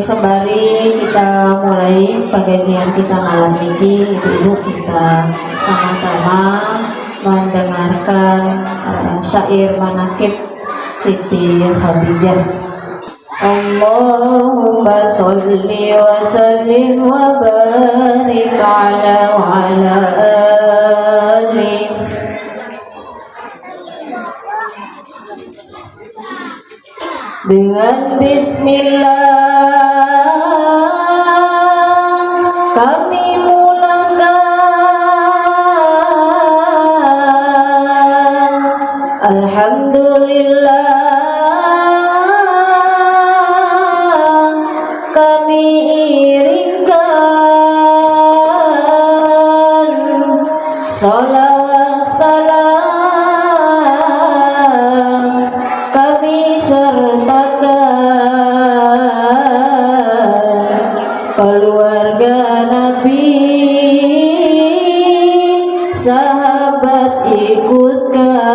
Sembari kita mulai pengajian kita malam ini, ibu-ibu kita sama-sama mendengarkan syair manaqib Siti Khadijah. Allahumma sholli wa sallim wa barik ala wa ala ali. Dengan bismillah kami mulakan, alhamdulillah kami iringkan, salawat salam kami sertakan keluarga Nabi, sahabat ikutkan.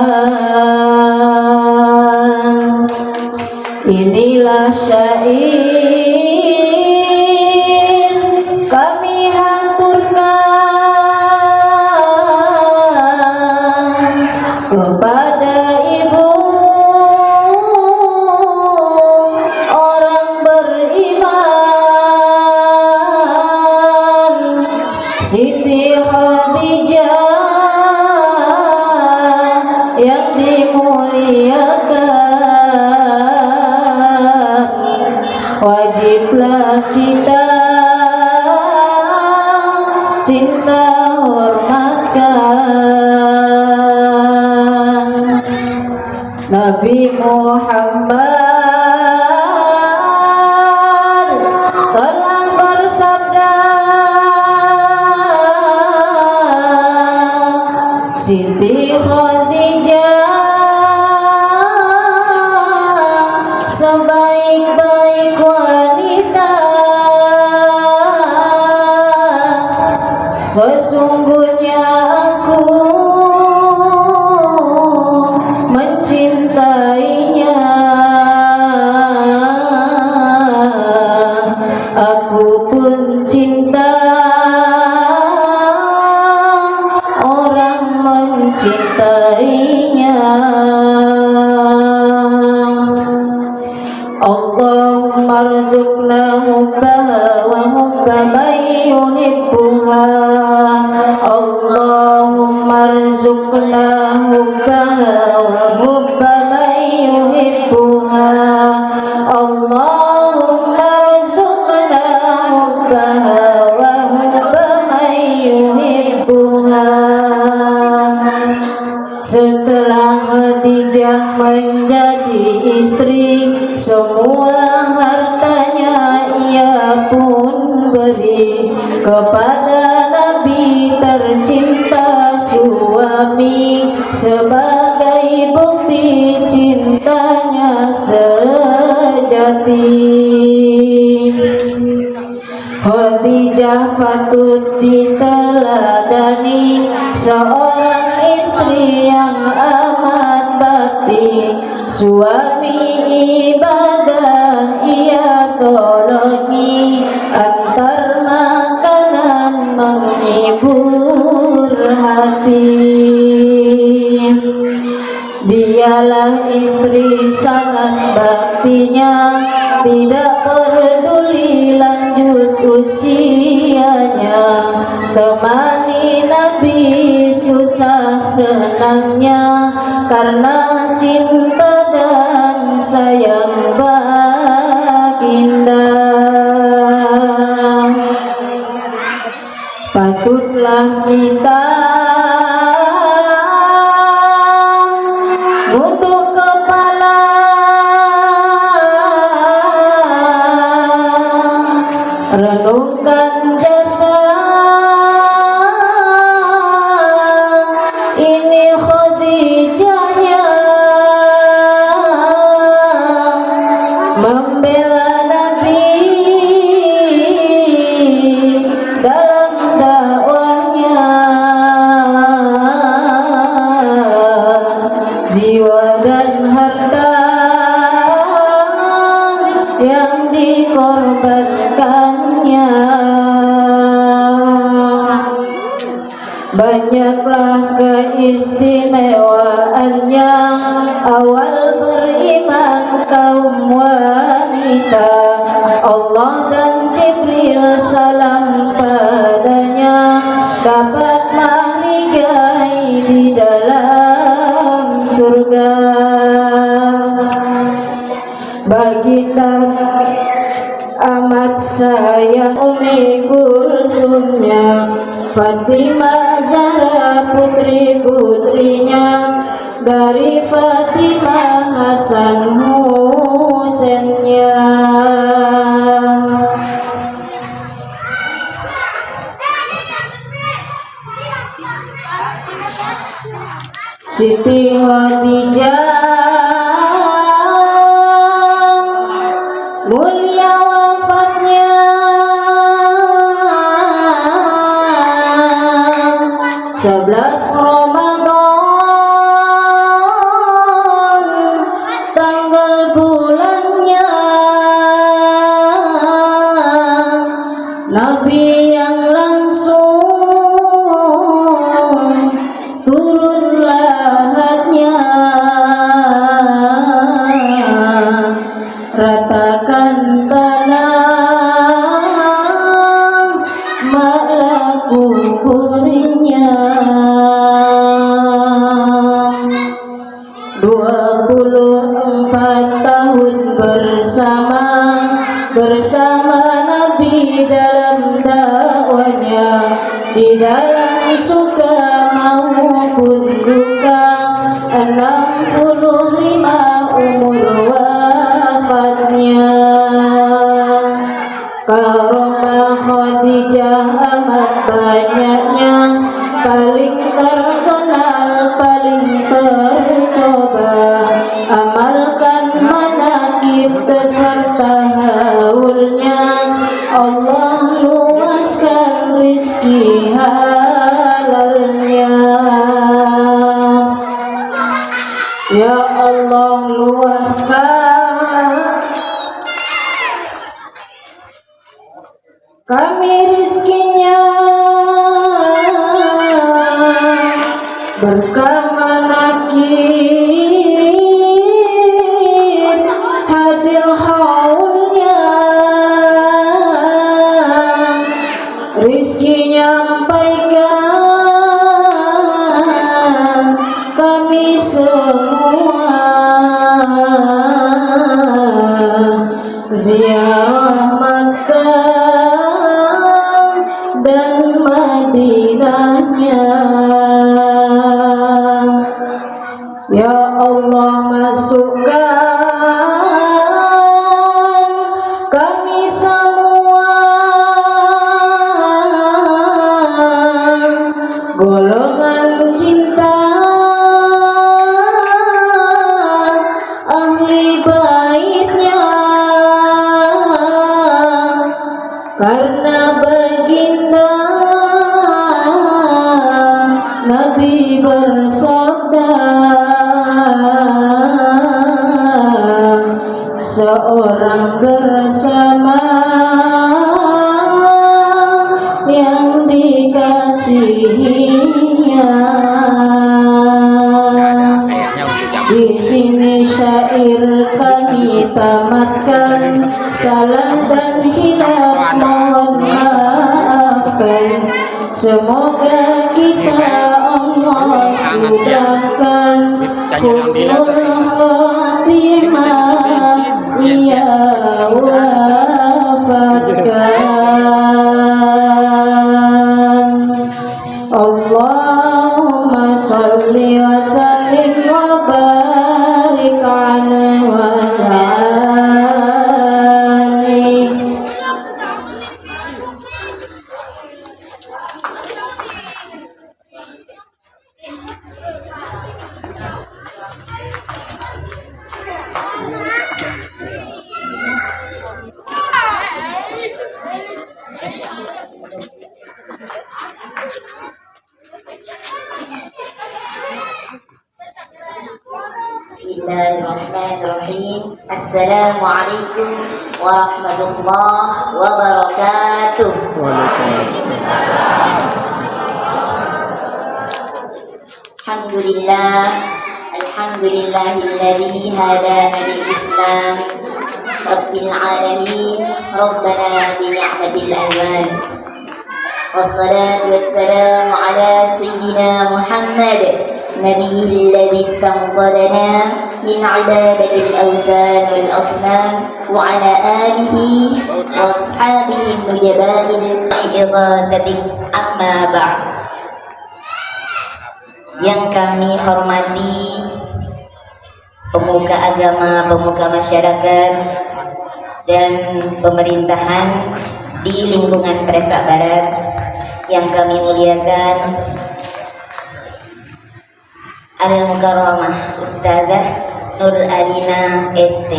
Inilah syair kami haturkan kepada ibu orang beriman. Siti Khadijah yang dimuliakan, wajiblah kita cinta hormatkan. Nabi Muhammad telah bersabda, Siti Khadijah sebaik-baik wanita, sesungguhnya aku mencintainya, aku pun cinta orang mencintainya. Allahumma rzuqna hubbaha wa hubba man yuhibbuha. Allahumma rzuqna hubbaha wa hubba man yuhibbuha. Allahumma rzuqna hubbaha wa hubba man yuhibbuha. Setelah Khadijah menjadi istri, semua hartanya ia pun beri kepada Nabi tercinta suami, sebagai bukti cintanya sejati. Khadijah patut diteladani, seorang istri yang amat bakti, suami ibadah ia tolongi, antar makanan menghibur hati. Dialah istri sangat baktinya, tidak peduli lanjut usianya, temani Nabi susah senangnya, karena cinta dan sayang baginda. Patutlah kita tunduk kepala, renungkan jasa ini Khadijahnya, membela Nabi dalam dakwahnya, jiwa dan harta yang dikorbankannya. Banyaklah keistimewaannya, awal beriman kaum wanita, Allah dan Jibril salam padanya, dapat mahligai di dalam surga. Baginda amat sayang Umi Kulsumnya, Fatimah Zahra putri-putrinya, dari Fatimah Hasan Husainnya. Siti Khadijah mulia wafatnya, 11 Ramadan tanggal bulannya, Nabi yang langsung turun lahatnya. segala kuburnya. 24 tahun bersama Nabi dalam dakwanya, di dalam suka maupun duka. 65 umur wafatnya. Karomah Khadijah amat banyaknya, paling terkenal, paling tercoba. Amalkan manaqib beserta haulnya, Allah luaskan rizki halalnya. Ya Allah luaskan kami rizkinya, berkah manaqib hadir haulnya, rizki nyampaikan kami semua. Ziarah Makkah dan Madinahnya. Ya Allah masukkan kami semua golongan cinta ahli baitnya, karena baginda Nabi bersabda, seorang bersama yang dikasihinya. Di sini syair kami tamatkan, salah dan hilaf mohon maafkan. Semoga kita Allah sudahkan husnul khotimah ia wafatkan. Allahumma salli wa sallim wa barik ala wa alihi. Bismillahirrahmanirrahim. Assalamualaikum warahmatullahi wabarakatuh. Alhamdulillah, alhamdulillahilladzi hadana lil Islam, rabbil alamin, rabbana bi ni'matil alwan. Wassalatu wassalamu ala sayyidina Muhammad نبيه الذي استنقذنا من عبادة الأوثان والأصنام وعلى آله وأصحابه النجباء الإغاثة أما بعد. Yang kami hormati pemuka agama, pemuka masyarakat dan pemerintahan di lingkungan Presak Barat, yang kami muliakan Al-Mukarramah Ustazah Nur Alina ST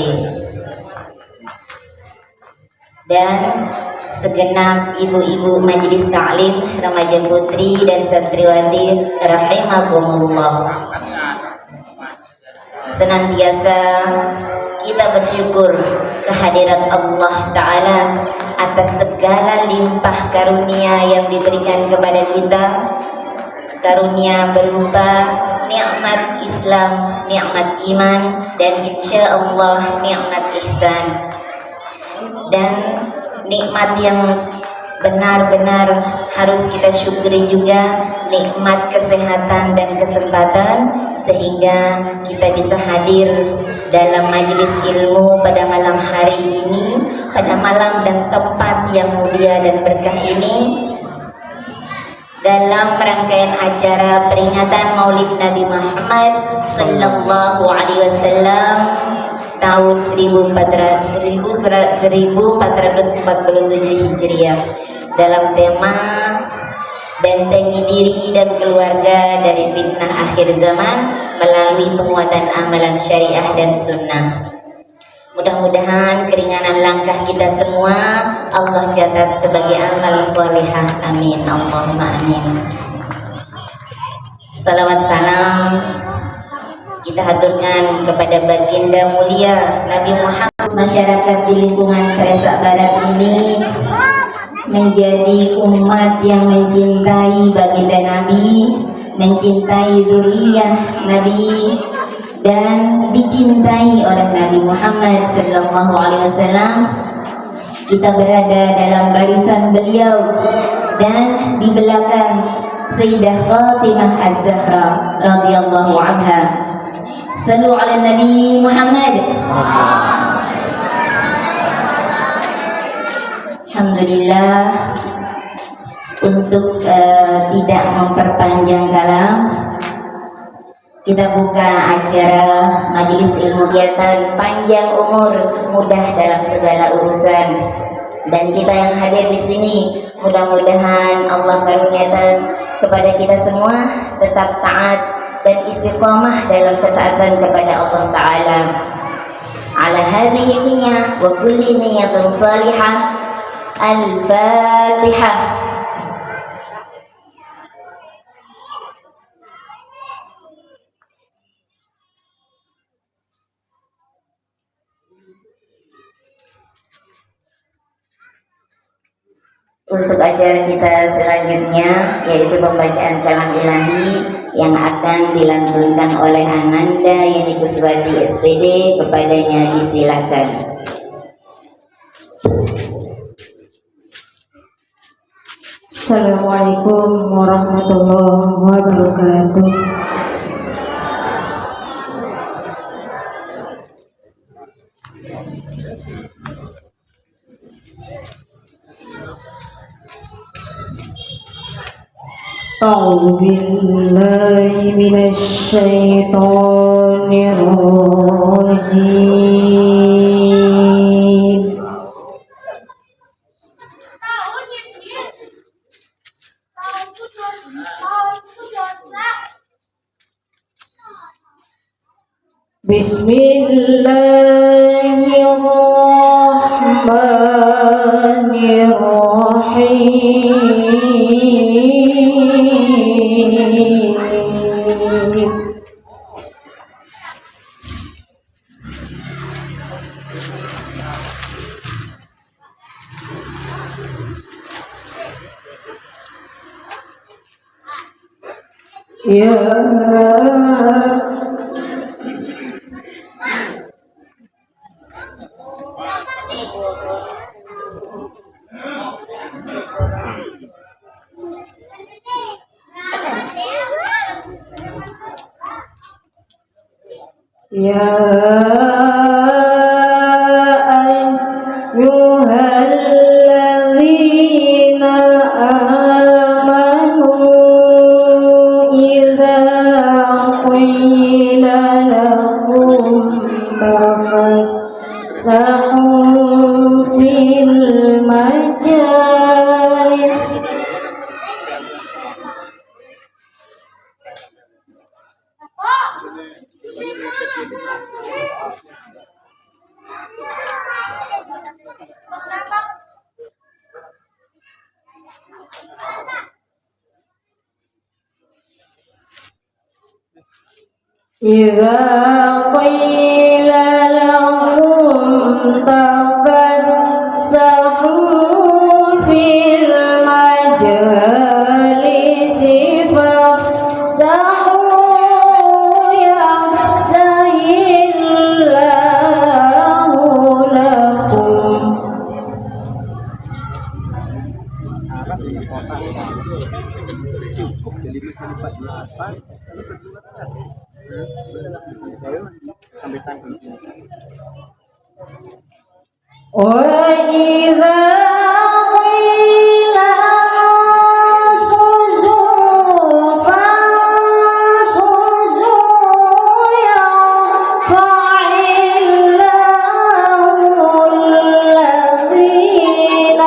dan segenap ibu-ibu majelis ta'lim, remaja putri dan santriwati rahimakumullah. Senantiasa kita bersyukur kehadirat Allah Ta'ala atas segala limpah karunia yang diberikan kepada kita. Karunia berupa nikmat Islam, nikmat iman, dan insya Allah nikmat ihsan. Dan nikmat yang benar-benar harus kita syukuri juga nikmat kesehatan dan kesempatan sehingga kita bisa hadir dalam majelis ilmu pada malam hari ini, pada malam dan tempat yang mulia dan berkah ini, dalam rangkaian acara peringatan Maulid Nabi Muhammad sallallahu alaihi wasallam tahun 1447 Hijriah dalam tema bentengi diri dan keluarga dari fitnah akhir zaman melalui penguatan amalan syariah dan sunnah. Mudah-mudahan keringanan langkah kita semua Allah catat sebagai amal solehah. Amin. Allahumma amin. Salawat salam kita haturkan kepada baginda mulia Nabi Muhammad. Masyarakat di lingkungan Kresak Barat ini menjadi umat yang mencintai baginda Nabi, mencintai zuriyah Nabi, dan dicintai oleh Nabi Muhammad sallallahu alaihi wasallam. Kita berada dalam barisan beliau dan di belakang Sayyidah Fatimah Az-Zahra radhiyallahu anha. Sallu ala Nabi Muhammad. Alhamdulillah, untuk tidak memperpanjang kalam, kita buka acara majelis ilmu kegiatan panjang umur, mudah dalam segala urusan. Dan kita yang hadir di sini, mudah-mudahan Allah karuniakan kepada kita semua tetap taat dan istiqamah dalam ketaatan kepada Allah Ta'ala. Ala hadhihi niyyah wa kulli niyyatin salihah. Al-Fatihah. Untuk acara kita selanjutnya yaitu pembacaan kalam ilahi yang akan dilantunkan oleh Ananda Yani Kuswati SPD, kepadanya disilakan. Assalamualaikum warahmatullahi wabarakatuh. A'udzu billahi minasy syaithanir rajim. Bismillahirrahmanirrahim. Ya Ya ayyuhalladzina amanu idza qila lakum tafassahu fil majalis idza qila lakum tafassahu fil majalisi fafsahu yafsahillahu lakum. وإذا قيل انشزوا فانشزوا يرفع الله الذين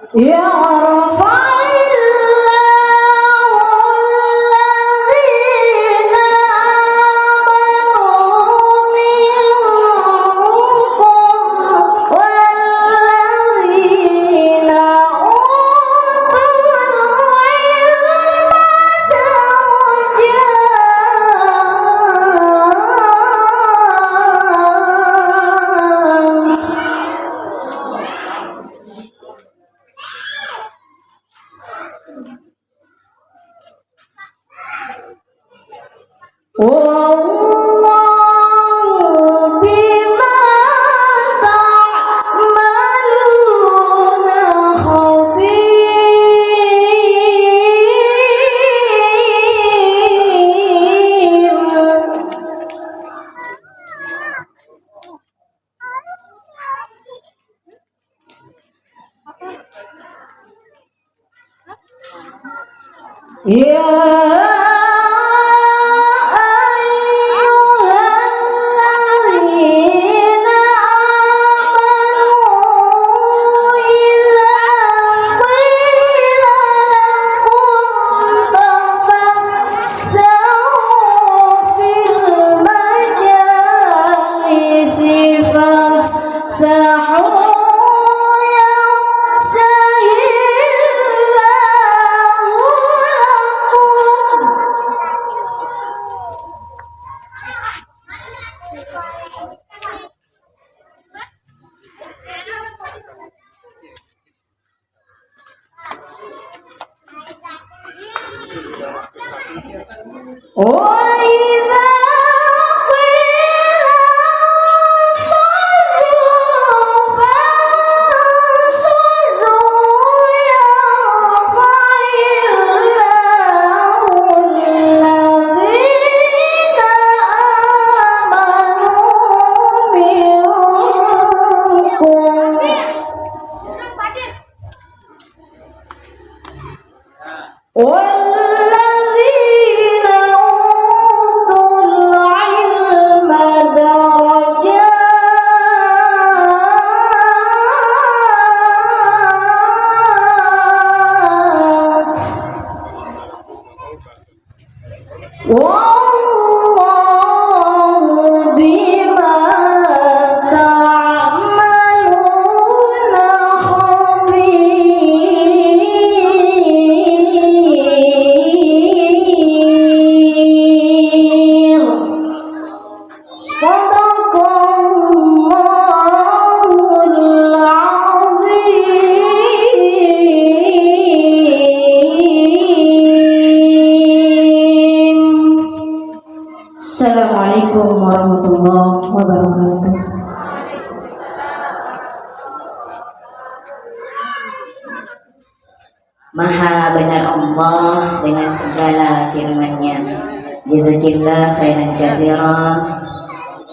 يرفع الله الذين آمنوا منكم والذين أوتوا العلم درجات. والله بما تعملون خبير. يا أيها الذين آمنوا إذا قيل لكم تفسحوا في المجالس فافسحوا يفسح وإذا قيل انشزوا فانشزوا يرفع الله الذين آمنوا منكم والذين أوتوا العلم درجات. والله بما تعملون خبير. صدق الله العظيم. Assalamualaikum warahmatullahi wabarakatuh. Maha benar Allah dengan segala firman-Nya. Jazakillah khairan katsira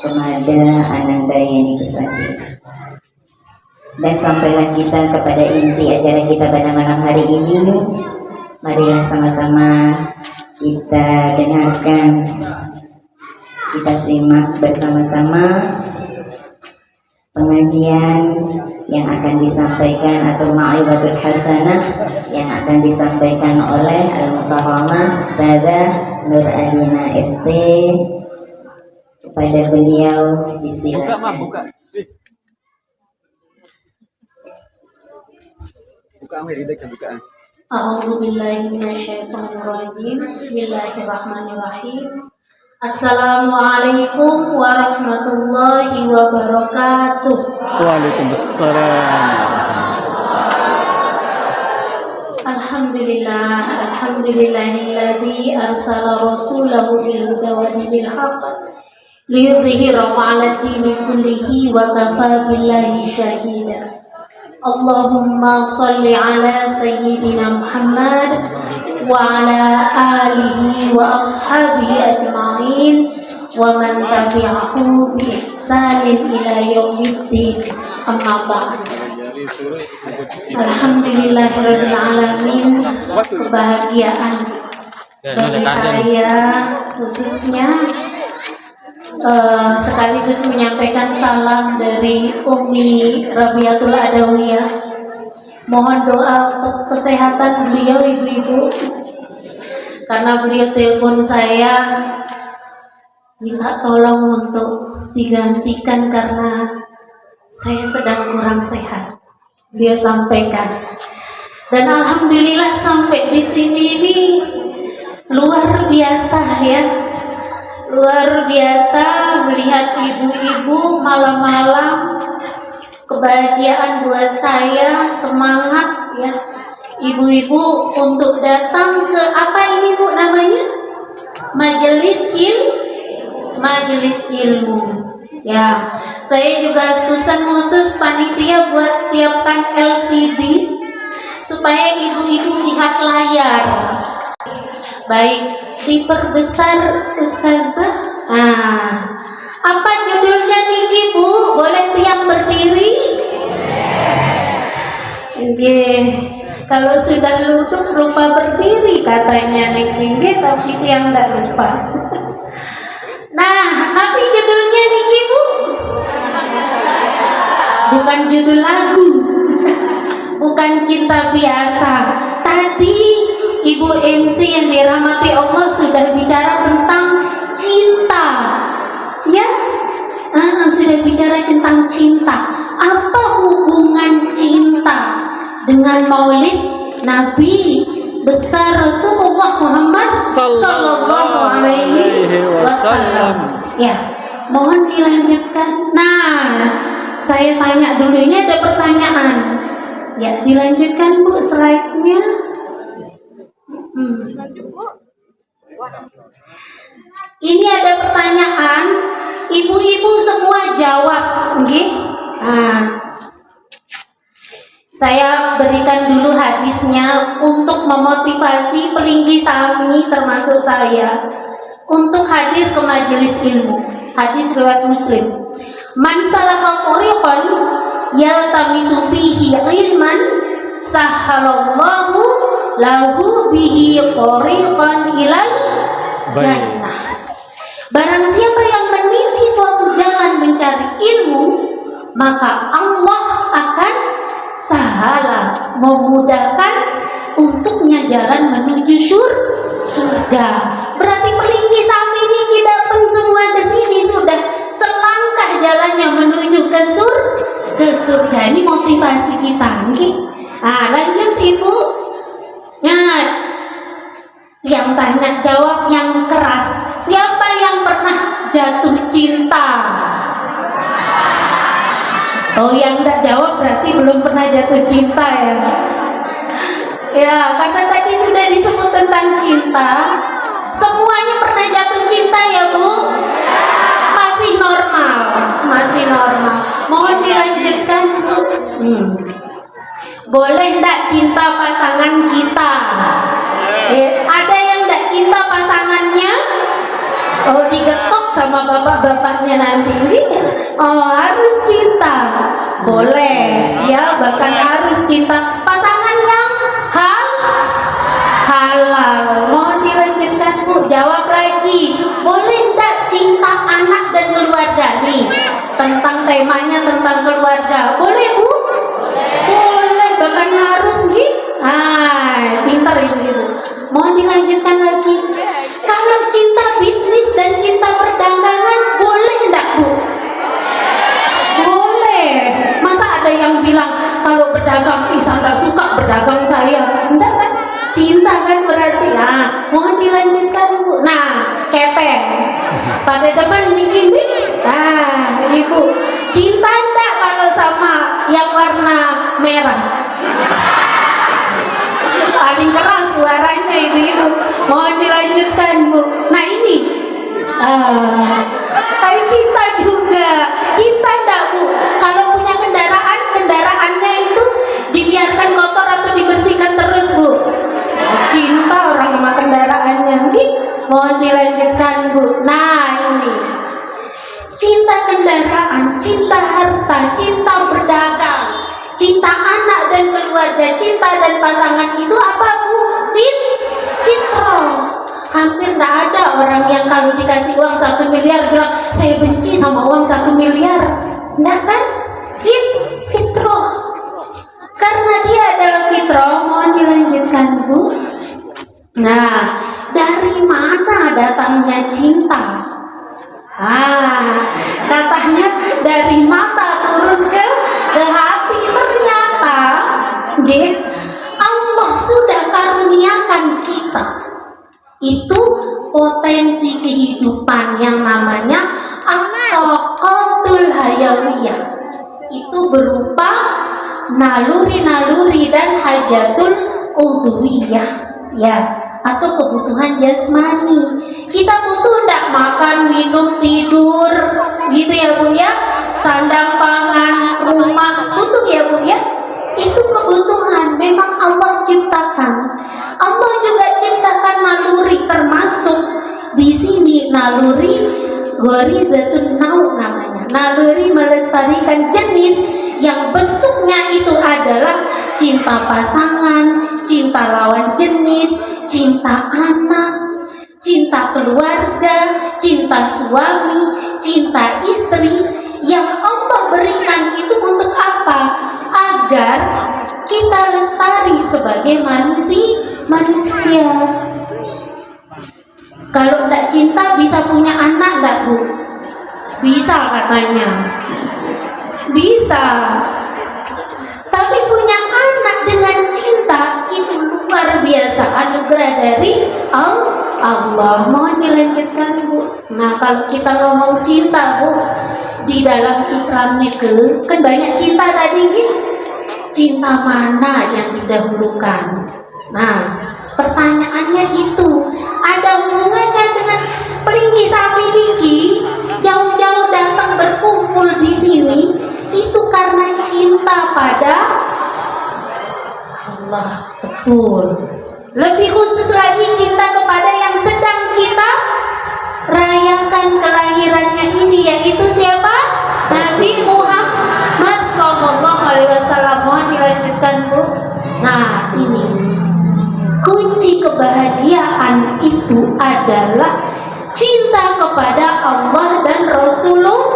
kepada Ananda Yani Kuswati. Dan sampailah kita kepada inti acara kita pada malam hari ini. Marilah sama-sama kita dengarkan, kita simak bersama-sama pengajian yang akan disampaikan atau mau'izatul hasanah yang akan disampaikan oleh Al-Mukarramah Ustazah Nur Alina ST. Kepada beliau disilakan. Buka Amir, bukaan. A'udzu billahi minasyaitonir rajim. Bismillahirrahmanirrahim. Assalamualaikum warahmatullahi wabarakatuh. Waalaikumsalam. Alhamdulillahilladzi arsala rasulahu bil huda wa dinil haqq liyudhhirahu 'ala ad-dini kullihi wa kafaa billahi shahida. Allahumma shalli ala sayyidina Muhammad wa ala alihi wa ashabihi ajma'in wa man tabi'ahu bi ihsanin ila yaumiddin. Amma ba'd. Alhamdulillahirabbil alamin. Kebahagiaan bagi saya khususnya sekaligus menyampaikan salam dari Umi Rabiatul Adawiyah. Mohon doa untuk kesehatan beliau, ibu-ibu, karena beliau telepon saya minta tolong untuk digantikan karena saya sedang kurang sehat. Beliau sampaikan, dan alhamdulillah sampai di sini ini luar biasa ya. Luar biasa melihat ibu-ibu malam-malam. Kebahagiaan buat saya, semangat ya ibu-ibu untuk datang ke apa ini Bu namanya? Majelis ilmu. Ya, saya juga pesan khusus panitia buat siapkan LCD supaya ibu-ibu lihat layar. Baik, diperbesar Ustazah. Apa judulnya niki Bu? Boleh tiang berdiri? Oke. Kalau sudah duduk lupa berdiri katanya niki, tapi tiang tidak lupa. Nah, tapi judulnya niki Bu? Bukan judul lagu. Bukan cinta biasa. Tadi Ibu MC yang dirahmati Allah sudah bicara tentang cinta, ya, sudah bicara tentang cinta. Apa hubungan cinta dengan Maulid Nabi besar Rasulullah Muhammad Sallallahu Alaihi Wasallam? Ya, mohon dilanjutkan. Nah, saya tanya dulu, ini ada pertanyaan. Ya, dilanjutkan Bu slide-nya. Ini ada pertanyaan, ibu-ibu semua jawab, nggih. Saya berikan dulu hadisnya untuk memotivasi pelinggi sami termasuk saya untuk hadir ke majelis ilmu. Hadis riwayat Muslim. Man salaka tariqan yaltamisu fihi ilman sahhalallahu lahu bihi tariqan ilal jannah. Barang siapa yang meniti suatu jalan mencari ilmu, maka Allah akan sahala, memudahkan untuknya jalan menuju surga. Berarti pelinggi sami ini kita datang semua ke sini sudah selangkah jalannya menuju ke surga. Ini motivasi kita, nggih. Lanjut Ibu. Nah, yang tanya jawab yang keras. Siapa yang pernah jatuh cinta? Oh, yang tidak jawab berarti belum pernah jatuh cinta ya. Ya, karena tadi sudah disebut tentang cinta. Semuanya pernah jatuh cinta ya Bu? Masih normal, masih normal. Mohon dilanjutkan Bu. Boleh enggak cinta pasangan kita? Ada yang enggak cinta pasangannya? Oh, digetok sama bapak-bapaknya nanti. Oh, harus cinta. Boleh, ya, bahkan harus cinta pasangan yang halal. Mohon dilanjutkan Bu, jawab lagi. Boleh enggak cinta anak dan keluarga nih? Tentang temanya tentang keluarga. Boleh Bu? Boleh, bahkan harus nih. Pintar ibu-ibu. Mohon dilanjutkan lagi. Kalau cinta bisnis dan cinta perdagangan boleh enggak Bu? Boleh. Masa ada yang bilang kalau berdagang, saya enggak suka berdagang saya. Enggak kan? Pada depan bikin nih. Nah, ibu, cinta enggak kalau sama yang warna merah? Paling keras suaranya ibu-ibu. Mohon dilanjutkan bu. Nah ini, tapi cinta juga. Cinta enggak bu? Kalau punya kendaraan, kendaraannya itu dibiarkan kotor atau dibersihkan terus bu? Cinta orang sama kendaraannya. Mohon dilanjutkan bu. Nah ini, cinta kendaraan, cinta harta, cinta berdagang, cinta anak dan keluarga, cinta dan pasangan itu apa bu? Fitrah. Hampir tidak ada orang yang kalau dikasih uang 1 miliar bilang saya benci sama uang 1 miliar. Tidak kan? Fitrah. Karena dia adalah fitrah. Mohon dilanjutkan bu. Nah, dari mana datangnya cinta? Katanya dari mata turun ke hati. Ternyata Allah sudah karuniakan kita itu potensi kehidupan yang namanya at-taqatul hayawiyah. Itu berupa naluri-naluri dan hajatul udwiyah, ya, atau kebutuhan jasmani. Kita butuh enggak makan, minum, tidur, gitu ya bu ya, sandang pangan, rumah, butuh ya bu ya. Itu kebutuhan memang Allah ciptakan. Allah juga ciptakan naluri, termasuk di sini naluri ghorizatun nau namanya, naluri melestarikan jenis yang bentuknya itu adalah cinta pasangan, cinta lawan jenis, cinta anak, cinta keluarga, cinta suami, cinta istri. Yang Allah berikan itu untuk apa? Agar kita lestari sebagai manusia. Kalau tidak cinta bisa punya anak enggak bu? Bisa katanya. Bisa. Tapi punya anak dengan cinta itu luar biasa, anugerah dari Allah. Mohon dilanjutkan bu. Nah kalau kita ngomong cinta bu, di dalam Islamnya kan banyak cinta tadi gitu. Cinta mana yang didahulukan? Nah pertanyaannya itu ada hubungannya dengan pelingi samiliki jauh-jauh datang berkumpul di sini itu karena cinta pada Allah. Betul. Lebih khusus lagi cinta kepada yang sedang kita rayakan kelahirannya ini, yaitu siapa? Nabi Muhammad SAW. Mohon dilanjutkan bu. Nah ini kunci kebahagiaan itu adalah cinta kepada Allah dan Rasulullah.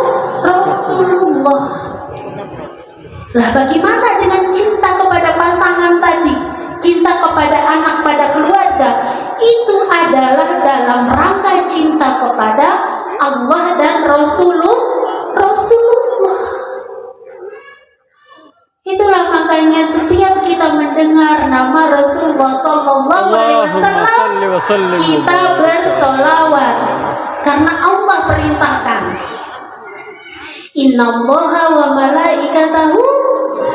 Lah bagaimana dengan cinta kepada pasangan tadi? Cinta kepada anak, pada keluarga, itu adalah dalam rangka cinta kepada Allah dan Rasulullah. Itulah makanya setiap kita mendengar nama Rasulullah SAW, kita bersolawat karena Allah perintahkan. Innallaha wa malaikatahu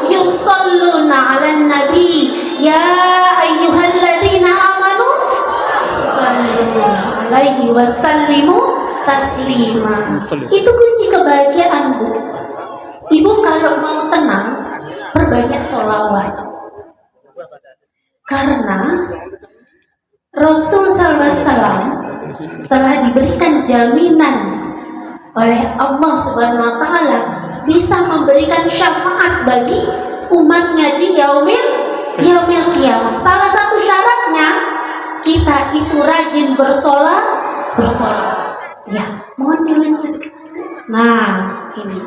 yusalluna 'alan nabi ya ayyuhalladzina amanu sallu 'alaihi wasallimu taslima. Itu kunci kebahagiaan bu. Ibu kalau mau tenang perbanyak sholawat, karena Rasul SAW telah diberikan jaminan oleh Allah Subhanahu wa Ta'ala bisa memberikan syafaat bagi umatnya di yaumil qiyamah. Salah satu syaratnya kita itu rajin bersolat. Ya, mohon dilanjutkan. Nah, ini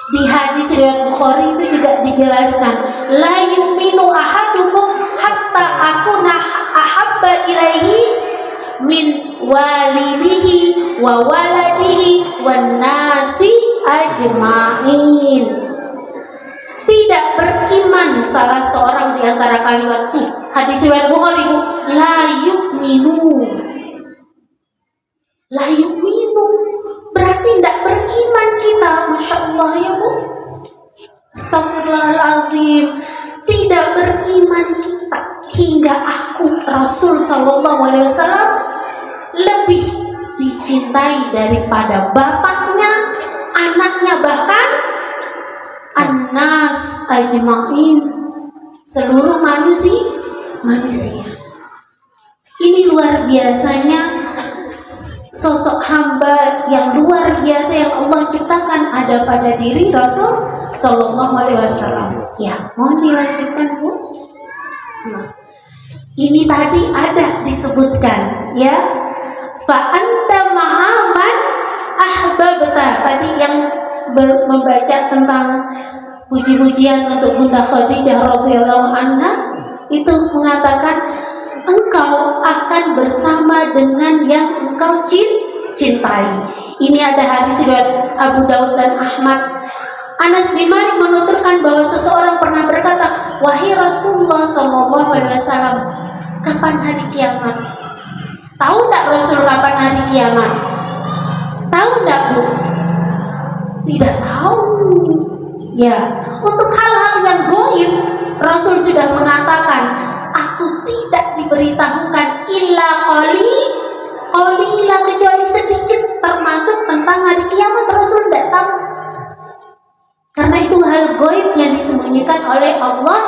di hadis riwayat Bukhari itu juga dijelaskan, la yu'minu ahadukum hatta akuna ahabba ilaihi min walidihi wa waladihi wan nasi ajma'in. Tidak beriman salah seorang di antara kalian tuh. Hadis riwayat Bukhari, la yu'minu. layu minum, berarti tidak beriman kita. Masya Allah ya Bu. Astagfirullahaladzim, tidak beriman kita. Hingga aku Rasul Sallallahu Alaihi Wasallam lebih dicintai daripada bapaknya, anaknya, bahkan annas ajma'in, seluruh manusia. Ini luar biasanya sosok hamba yang luar biasa yang Allah ciptakan ada pada diri Rasul Sallallahu Alaihi Wasallam. Ya, mohon dilanjutkan Bu. Nah, ini tadi ada disebutkan ya, fa anta ma'aman ahbabta, tadi yang membaca tentang puji-pujian untuk Bunda Khadijah radhiyallahu anha itu mengatakan engkau akan bersama dengan yang engkau cintai. Ini ada hadis riwayat Abu Daud dan Ahmad. Anas bin Malik menuturkan bahwa seseorang pernah berkata, wahai Rasulullah Sallallahu Alaihi Wasallam, kapan hari kiamat? Tahu tak Rasul kapan hari kiamat? Tahu tak Bu? Tidak tahu. Ya, untuk hal-hal yang gaib Rasul sudah mengatakan, aku tidak diberitahukan illa qalila, kecuali sedikit, termasuk tentang hari kiamat Rasul tidak tahu. Karena itu hal gaib yang disembunyikan oleh Allah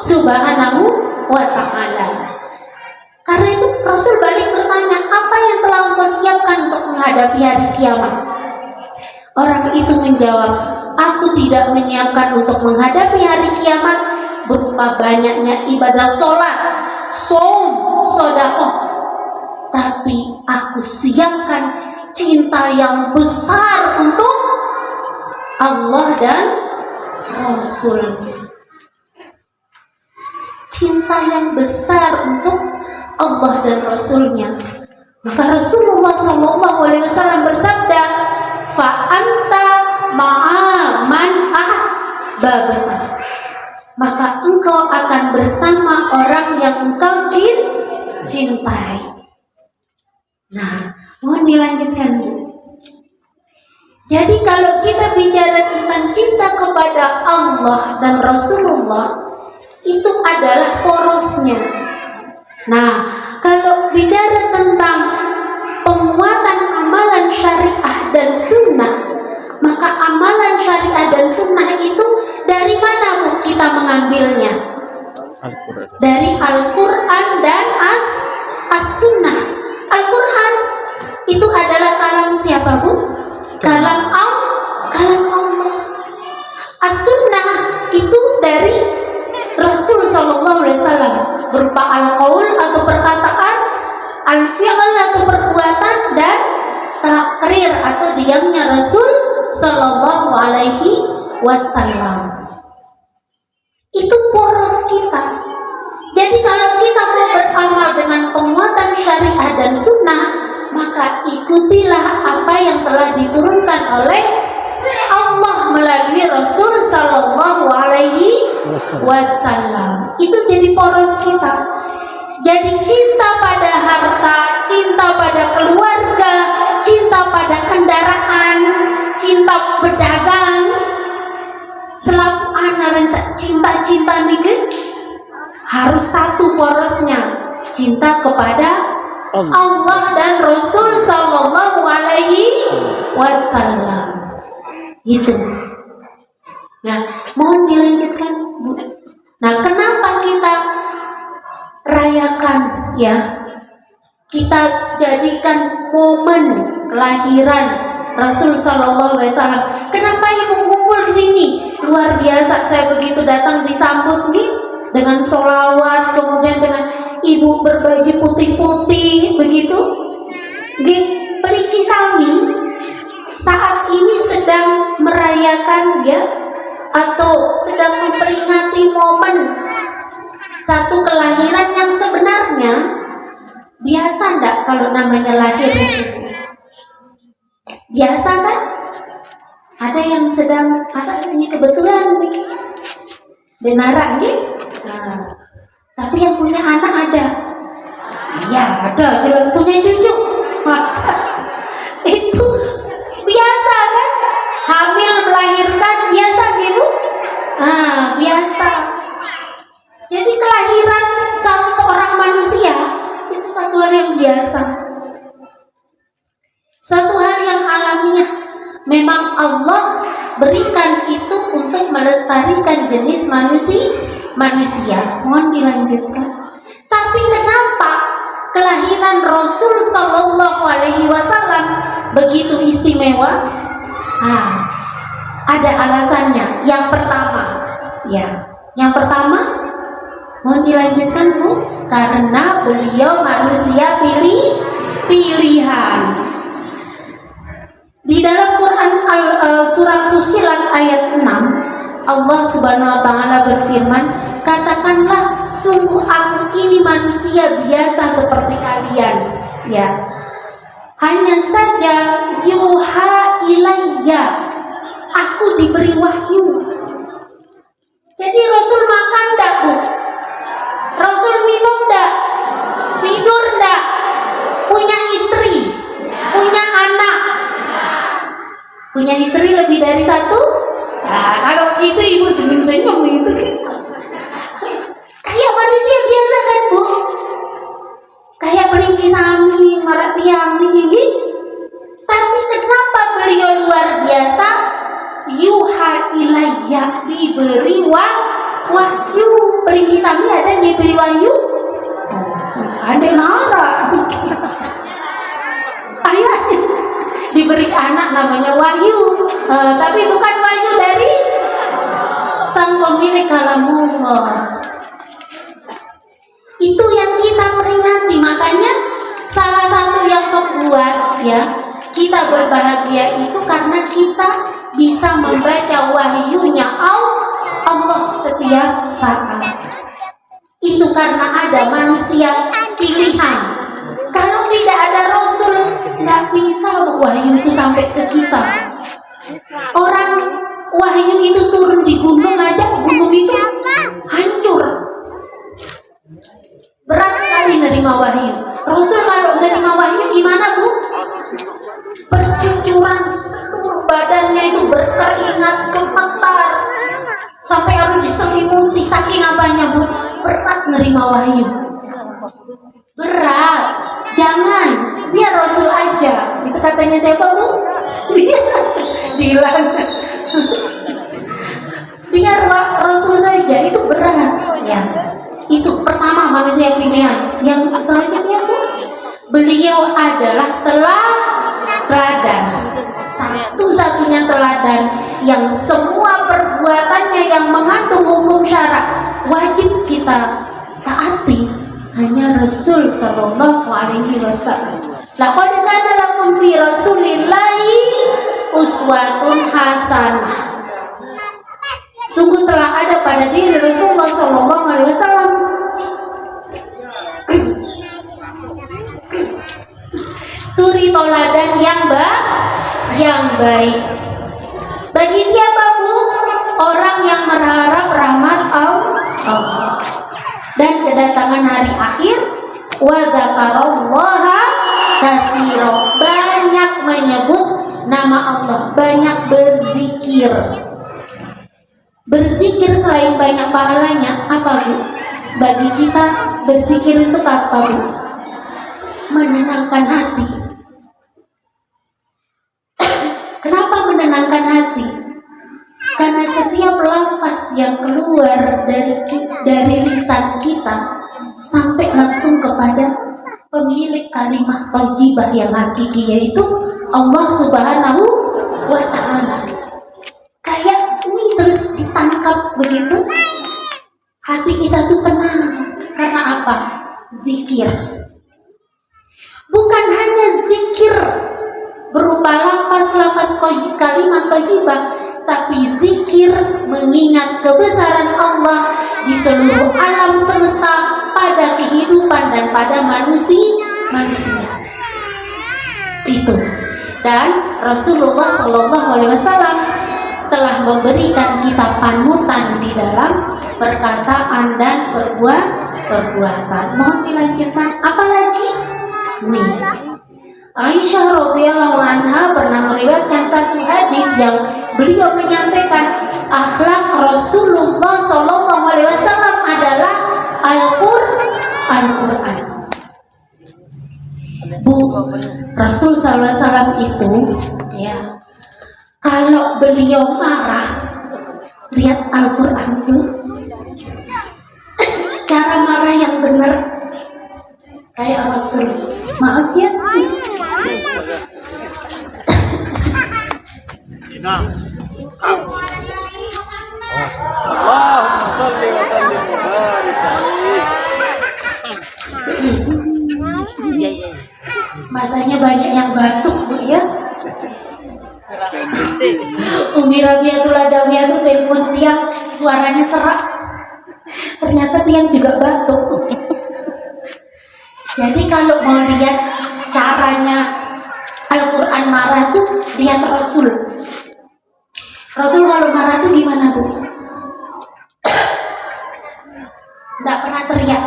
Subhanahu wa Ta'ala. Karena itu Rasul balik bertanya, apa yang telah engkau siapkan untuk menghadapi hari kiamat? Orang itu menjawab, aku tidak menyiapkan untuk menghadapi hari kiamat berupa banyaknya ibadah sholat, saum, sedekah, tapi aku siapkan cinta yang besar untuk Allah dan Rasulnya. Cinta yang besar untuk Allah dan Rasulnya. Maka Rasulullah Sallallahu Alaihi Wasallam bersabda, fa anta ma'aman ahbabta, maka engkau akan bersama orang yang engkau cintai. Nah, mohon dilanjutkan Bu. Jadi kalau kita bicara tentang cinta kepada Allah dan Rasulullah, itu adalah porosnya. Nah, kalau bicara tentang penguatan amalan syariah dan sunnah, maka amalan syariah dan sunnah itu dari mana Bu kita mengambilnya? Dari Al-Quran dan As-Sunnah. Al-Quran itu adalah kalam siapa Bu? Kalam Allah. As-Sunnah itu dari Rasul Sallallahu Alaihi Wasallam, berupa al-qaul atau perkataan, al-fi'l atau perbuatan, dan takrir atau diamnya Rasul Sallallahu Alaihi Wasallam. Itu poros kita. Jadi kalau kita mau beramal dengan penguatan syariah dan sunnah, maka ikutilah apa yang telah diturunkan oleh Allah melalui Rasul Sallallahu Alaihi Wasallam. Itu jadi poros kita. Jadi cinta pada harta, cinta pada keluarga, cinta pada kendaraan, cinta berdagang, selalu anak cinta nih harus satu porosnya, cinta kepada Allah dan Rasul Sallallahu Alaihi Wasallam. Itu. Nah, mohon dilanjutkan Bu. Nah, kenapa kita rayakan ya? Kita jadikan momen kelahiran Rasul Sallallahu Alaihi Wasallam. Kenapa Ibu kumpul di sini? Luar biasa, saya begitu datang disambut nih dengan sholawat, kemudian dengan Ibu berbaju putih-putih begitu. Peliki Sami saat ini sedang merayakan ya, atau sedang memperingati momen satu kelahiran yang sebenarnya biasa enggak kalau namanya lahir itu? Biasa kan? Ada yang sedang, ini kebetulan denara nih. Nah, tapi yang punya anak ada? Iya ada, jelas punya cucu. biasa, suatu hal yang alamiah. Memang Allah berikan itu untuk melestarikan jenis manusia. Mohon dilanjutkan. Tapi kenapa kelahiran Rasul Sallallahu Alaihi Wasallam begitu istimewa? Ada alasannya. Yang pertama, mohon dilanjutkan Bu, karena beliau manusia pilihan. Di dalam Quran surat Fussilat ayat 6, Allah Subhanahu wa taala berfirman, katakanlah sungguh aku ini manusia biasa seperti kalian, ya. Hanya saja yuha ilayya, aku diberi wahyu. Jadi Rasul makan enggak, Bu? Rasul minum enggak? Tidur enggak? Punya istri? Punya anak? Punya istri lebih dari satu? Nah, kalau itu ibu senyum-senyum itu kayak manusia biasa kan, Bu? Kayak pelingki sami, marak tiang gigi. Tapi kenapa beliau luar biasa? Yuha ilayya, diberi wahyu. Pelingki sami ada yang diberi wahyu? Ada marah. Ayo, diberi anak namanya wahyu, tapi bukan wahyu dari sang pemilik kalamullah. Itu yang kita peringati. Makanya salah satu yang membuat kita berbahagia itu karena kita bisa membaca wahyunya Allah setiap saat. Itu karena ada manusia pilihan. Kalau tidak ada Rasul, nggak bisa wahyu itu sampai ke kita. Orang wahyu itu turun di gunung aja, gunung itu hancur. Berat sekali nerima wahyu. Rasul kalau nerima wahyu gimana, Bu? Bercucuran, seluruh badannya itu berkeringat, gemetar, sampai harus diselimuti. Saking apanya, Bu? Berat nerima wahyu. Berat. Jangan, biar Rasul aja. Itu katanya siapa, Bu? Dilan. Biar Rasul saja, itu berat. Ya, itu pertama manusia pilihan. Yang selanjutnya, Bu, beliau adalah teladan. Satu-satunya teladan yang semua perbuatannya yang mengandung hukum syara wajib kita taati. Hanya Rasul Sallallahu Alaihi Wasallam. Laqad kana lakum fi Rasulillahi uswatun hasanah. Sungguh telah ada pada diri Rasulullah Sallallahu Alaihi Wasallam suri toladan yang baik. Bagi siapa, Bu? Orang yang berharap rahmat Allah dan kedatangan hari akhir. Wa dzakarallaha katsira, banyak menyebut nama Allah, banyak berzikir. Berzikir selain banyak pahalanya, apa, Bu? Bagi kita berzikir itu apa, Bu? Menenangkan hati. Kenapa menenangkan hati? Karena setiap lafaz yang keluar dari lisan kita sampai langsung kepada pemilik kalimat thayyibah yang hakiki, yaitu Allah Subhanahu wa Ta'ala. Kayak ini terus ditangkap begitu, hati kita tuh tenang. Karena apa? Zikir. Bukan hanya zikir berupa lafaz-lafaz kalimat thayyibah, tapi zikir mengingat kebesaran Allah di seluruh alam semesta, pada kehidupan dan pada manusia. Itu. Dan Rasulullah Shallallahu Alaihi Wasallam telah memberikan kita panutan di dalam perkataan dan perbuatan. Mohon dilanjutkan. Apalagi nih, Aisyah radhiyallahu anha pernah meriwayatkan satu hadis yang beliau menyampaikan akhlak Rasulullah Sallallahu Alaihi Wasallam adalah Al-Quran. Bu, Rasul SAW itu ya, kalau beliau marah, lihat Al-Quran tuh, cara marah yang benar kayak Rasul. Maaf ya, Allahumma shalli wa sallim wa barik alaihi. masanya banyak yang batuk Bu ya. Umi Rabiatul Adawiyah tuh telepon tiang, suaranya serak. Ternyata tiang juga batuk. Jadi kalau mau lihat caranya Al-Quran marah tuh, lihat Rasul. Rasul kalau marah tuh gimana Bu? Nggak pernah teriak.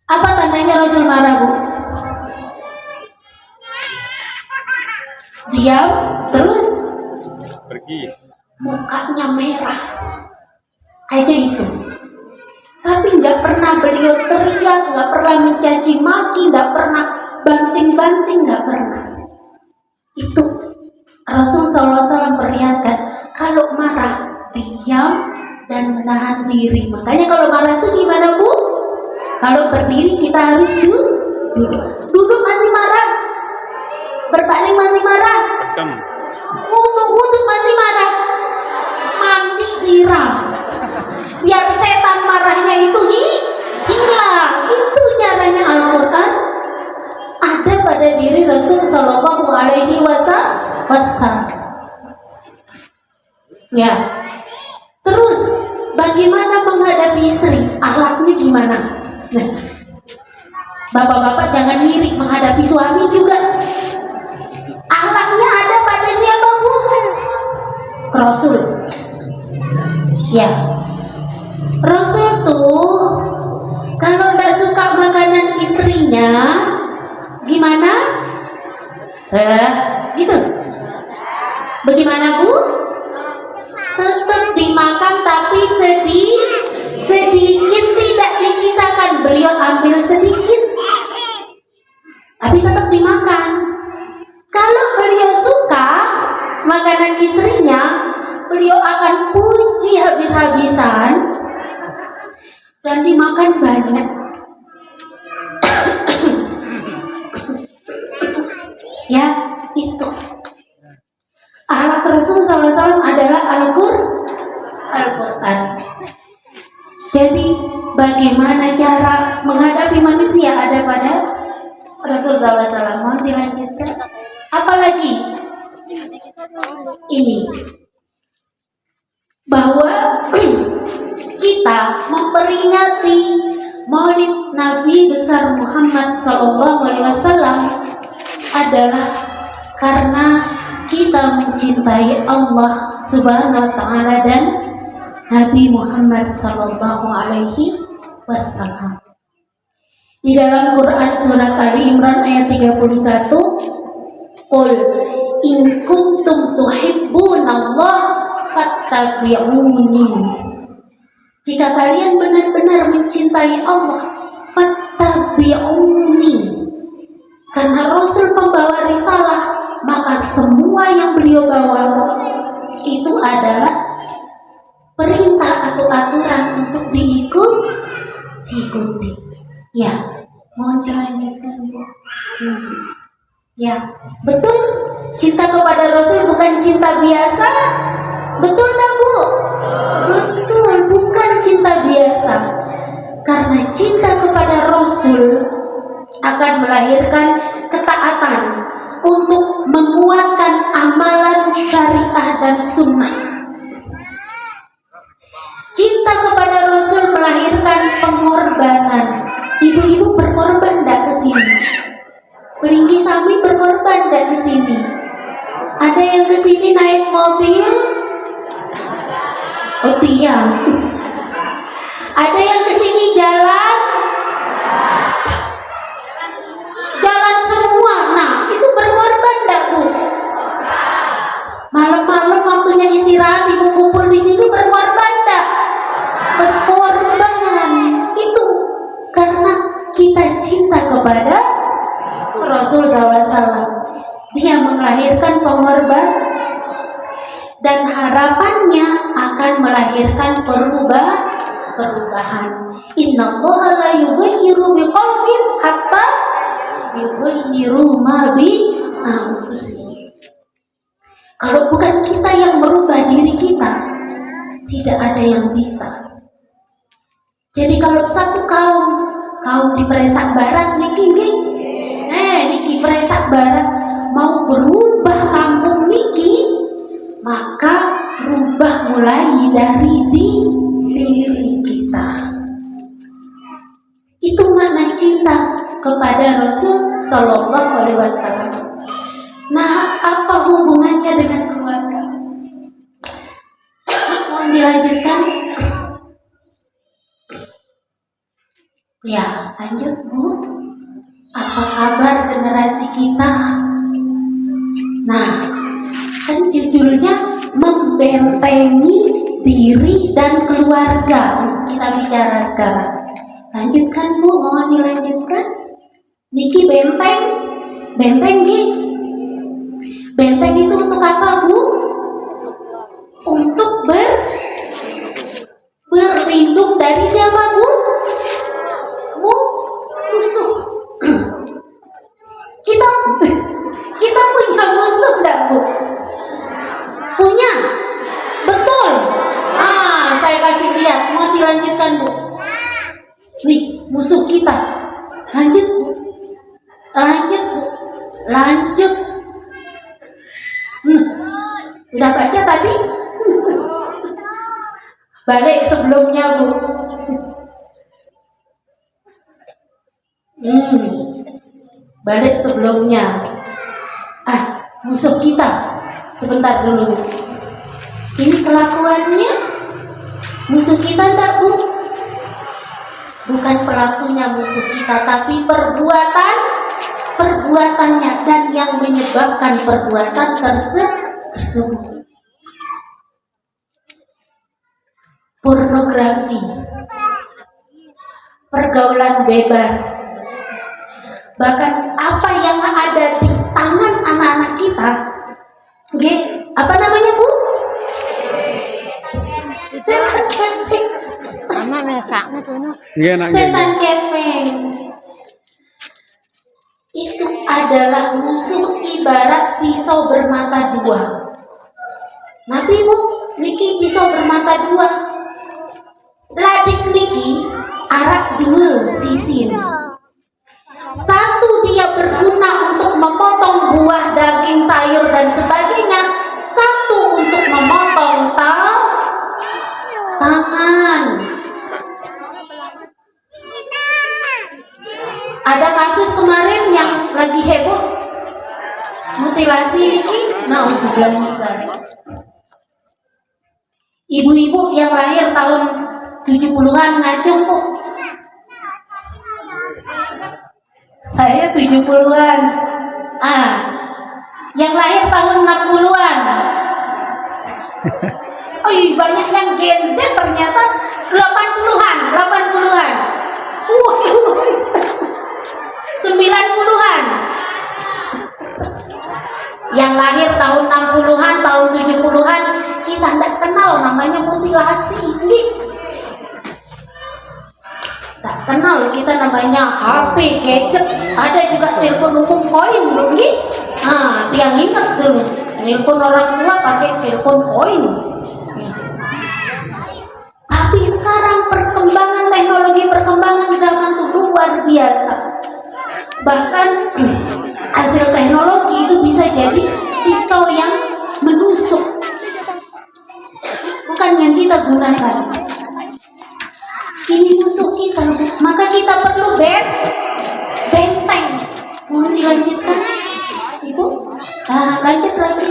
Apa tandanya Rasul marah Bu? Diam, terus Pergi. mukanya merah aja itu. Tapi nggak pernah beliau teriak, nggak pernah mencaci maki, nggak pernah banting-banting, nggak pernah. Itu Rasul SAW perlihatkan kalau marah diam dan menahan diri. Makanya kalau marah itu gimana Bu? Kalau berdiri kita harus duduk. Duduk masih marah, berbaring masih marah, Hitam. wudu masih marah, mandi siram, biar setan marahnya itu hilang. Itu caranya Al-Quran ada pada diri Rasul Sallallahu Alaihi Wasallam. Ya, terus bagaimana menghadapi istri? Akhlaknya gimana? Nah, bapak-bapak jangan iri menghadapi suami juga. Akhlaknya ada pada siapa Bu? Rasul. Ya, Rasul tuh kalau nggak suka makanan istrinya, gimana? Gitu. Bagaimana Bu? Tetap dimakan tapi sedikit, tidak disisakan. Beliau ambil sedikit, tapi tetap dimakan. Kalau beliau suka makanan istrinya, beliau akan puji habis-habisan dan dimakan banyak. Ya, itu. Akhlak Rasul SAW adalah Al-Quran. Jadi bagaimana cara menghadapi manusia ada pada Rasul SAW. Mau dilanjutkan? Apalagi ini bahwa kita memperingati Maulid Nabi besar Muhammad SAW adalah karena kita mencintai Allah Subhanahu wa Ta'ala dan Nabi Muhammad Sallallahu Alaihi Wasallam. Di dalam Quran surat Ali Imran ayat 31, Qul in kuntum tuhibbunallah fattabi'uni. Jika kalian benar-benar mencintai Allah, fattabi'uni. Karena Rasul pembawa risalah, maka semua yang beliau bawa itu adalah perintah atau aturan untuk diikuti. Ya, mohon dilanjutkan Bu. Ya, betul. Cinta kepada Rasul bukan cinta biasa. Betul dah Bu? Betul, bukan cinta biasa. Karena cinta kepada Rasul akan melahirkan ketaatan untuk menguatkan amalan syariah dan sunnah. Cinta kepada Rasul melahirkan pengorbanan. Ibu-ibu berkorban tidak ke sini? Pelinggi Sami berkorban tidak ke sini? Ada yang ke sini naik mobil? Oh tiang. Ada yang ke sini jalan? Jalan semua. Nah, itu berkorban tidak Bu? Malam-malam waktunya istirahat ibu kumpul di sini berkorban tidak? Berkorban. Itu karena kita cinta cinta kepada Rasul SAW. Dia melahirkan pengorban dan harapannya akan melahirkan perubahan. Innallaha la yughayyiru biqaumin hatta yughayyiru ma bi anfusihim. Kalau bukan kita yang merubah diri kita, tidak ada yang bisa. Jadi kalau satu kaum di Presak Barat niki Presak Barat mau berubah kampung niki, maka rubah mulai dari diri kita. Itu makna cinta kepada Rasul Sallallahu Alaihi Wasallam. Nah, apa hubungannya dengan keluarga? Mohon dilanjutkan. Ya, lanjut Bu. Apa kabar generasi kita? Nah, kan judulnya membentengi diri dan keluarga. Kita bicara sekarang. Lanjutkan Bu, mohon dilanjutkan. Niki benteng Gi. Benteng itu untuk apa Bu? Untuk berlindung dari siapa Bu? Musuh. Kita punya musuh enggak Bu? Punya? Betul. Saya kasih lihat. Mau dilanjutkan Bu? Nih, musuh kita. Lanjut Bu. Lanjut. Udah baca tadi? Balik sebelumnya Bu. Balik sebelumnya. Musuh kita. Sebentar dulu. Ini kelakuannya musuh kita enggak Bu? Bukan pelakunya musuh kita, tapi perbuatannya dan yang menyebabkan perbuatan tersebut. Pornografi, pergaulan bebas, bahkan apa yang ada di tangan anak-anak kita, apa namanya Bu? Setan keping. Setan keping. Itu adalah musuh ibarat pisau bermata dua. Nabi Bu, niki pisau bermata dua. Ladik niki arak dua sisi. Satu dia berguna untuk memotong buah, daging, sayur dan sebagainya. Satu untuk memotong tangan. Ada kasus kemarin yang lagi heboh, mutilasi niki. Nah, sebelum ibu-ibu yang lahir tahun 70-an ngacung Bu. Saya 70-an. Yang lahir tahun 60-an. Banyak yang Gen Z ternyata 80-an. 90-an. Yang lahir tahun 60-an, tahun 70-an, kita tidak kenal namanya mutilasi. Tak kenal kita namanya HP, gadget, ada juga telepon umum koin lagi. Yang ingat dulu, telepon orang tua pakai telepon koin. Tapi sekarang perkembangan teknologi, perkembangan zaman itu luar biasa. Bahkan hasil teknologi itu bisa jadi pisau yang menusuk, bukan yang kita gunakan. Ini musuh kita, maka kita perlu benteng. Mohon dilanjutkan, Ibu. Lanjut lagi.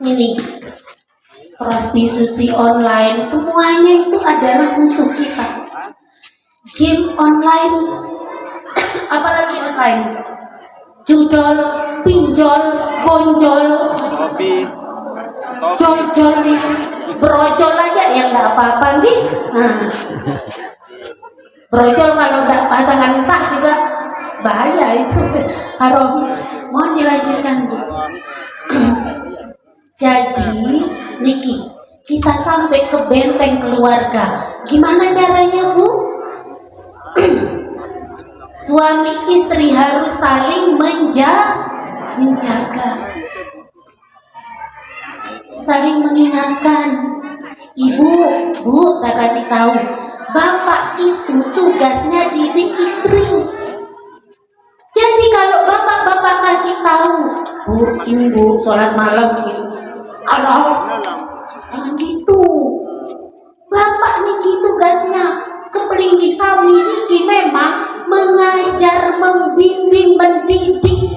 Ini prostitusi online, semuanya itu adalah musuh kita. Game online, apalagi online, judol, pinjol, bonjol, jol-jol, brojol aja yang nggak apa-apa nih. Brojol kalau nggak pasangan sah juga bahaya itu, haram. Mohon dilanjutkan Bu. Jadi Niki, kita sampai ke benteng keluarga. Gimana caranya Bu? Suami istri harus saling menjaga, saling mengingatkan. Ibu, Bu, saya kasih tahu, bapak itu tugasnya didik istri. Jadi kalau bapak kasih tahu, Bu, ini Bu, sholat malam gitu. Allah, jangan gitu. Bapak niki tugasnya keperinggi sami niki memang mengajar, membimbing, mendidik,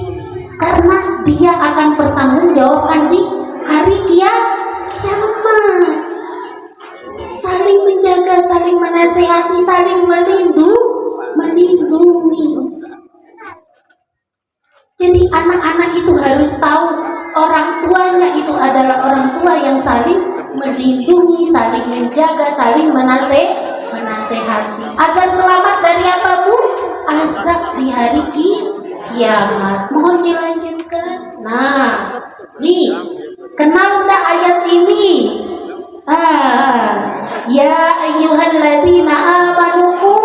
karena dia akan bertanggung jawabkan di hari kiamat. Saling menjaga, saling menasehati, saling melindungi. Jadi anak-anak itu harus tahu orang tuanya itu adalah orang tua yang saling melindungi, saling menjaga, saling menasehati agar selamat dari apa Bu? Azab di hari kiamat. Mohon dilanjutkan. Nah, nih, kenal enggak ayat ini? Ya ayyuhalladzina amanu qu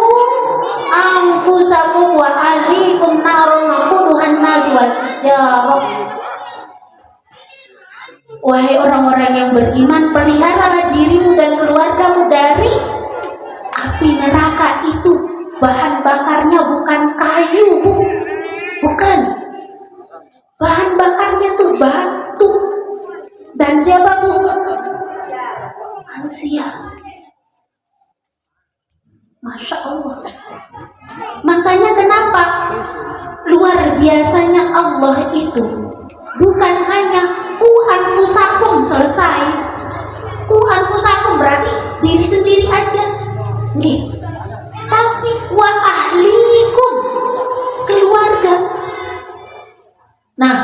anfusakum wa ahlikum naron waquduhan nas wal hijarah. Wahai orang-orang yang beriman, peliharalah dirimu dan keluargamu dari api neraka. Itu bahan bakarnya bukan kayu Bu, bukan. Bahan bakarnya tuh batu. Dan siapa Bu? Manusia. Masya Allah. Makanya kenapa luar biasanya Allah itu bukan hanya ku anfusakum selesai. Ku anfusakum berarti diri sendiri aja. Nih. Tapi wa ahlikum, keluarga. Nah,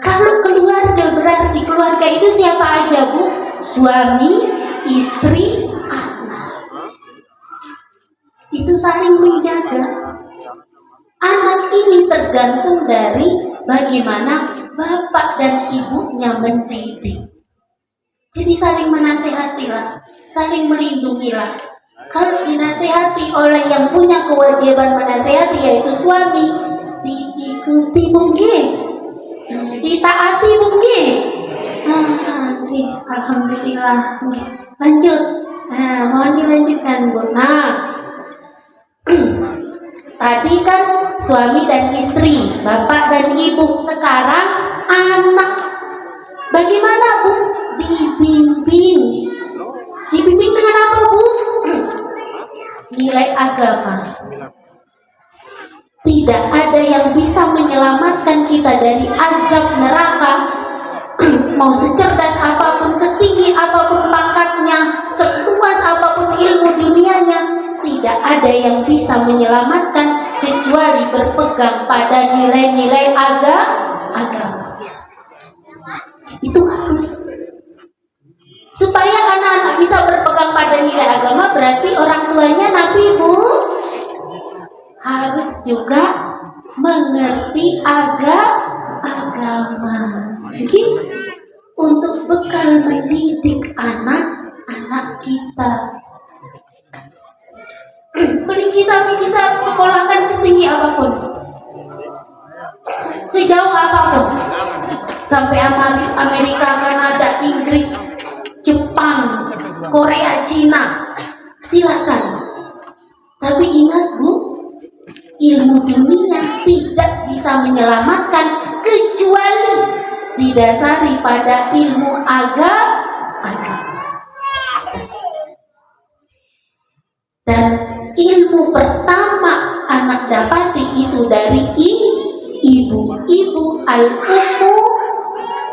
kalau keluarga berarti keluarga itu siapa aja Bu? Suami, istri, anak. Itu saling menjaga. Anak ini tergantung dari bagaimana bapak dan ibunya mendidik. Jadi saling menasehatilah, saling melindungilah. Kalau dinasehati oleh yang punya kewajiban menasehati yaitu suami, diikuti mungkin, ditaati mungkin. Alhamdulillah. Lanjut. Mohon dilanjutkan Bu. Nah, tadi kan suami dan istri, bapak dan ibu. Sekarang anak. Bagaimana Bu? Dibimbing. Dibimbing dengan apa Bu? Nilai agama. Tidak ada yang bisa menyelamatkan kita dari azab neraka. Mau secerdas apapun, setinggi apapun pangkatnya, seluas apapun ilmu dunianya, tidak ada yang bisa menyelamatkan kecuali berpegang pada nilai-nilai agama. Itu harus. Supaya anak-anak bisa berpegang pada nilai agama, berarti orang tuanya Nabi Bu harus juga mengerti agama. Gitu. Untuk bekal mendidik anak-anak kita. Pelinggi kami bisa sekolahkan setinggi apapun, sejauh apapun, sampai Amerika, Kanada, Inggris, Jepang, Korea, Cina, silakan. Tapi ingat Bu, ilmu dunia tidak bisa menyelamatkan kecuali didasari pada ilmu agama. Dan ilmu pertama anak dapati itu dari ibu. Ibu al-ummu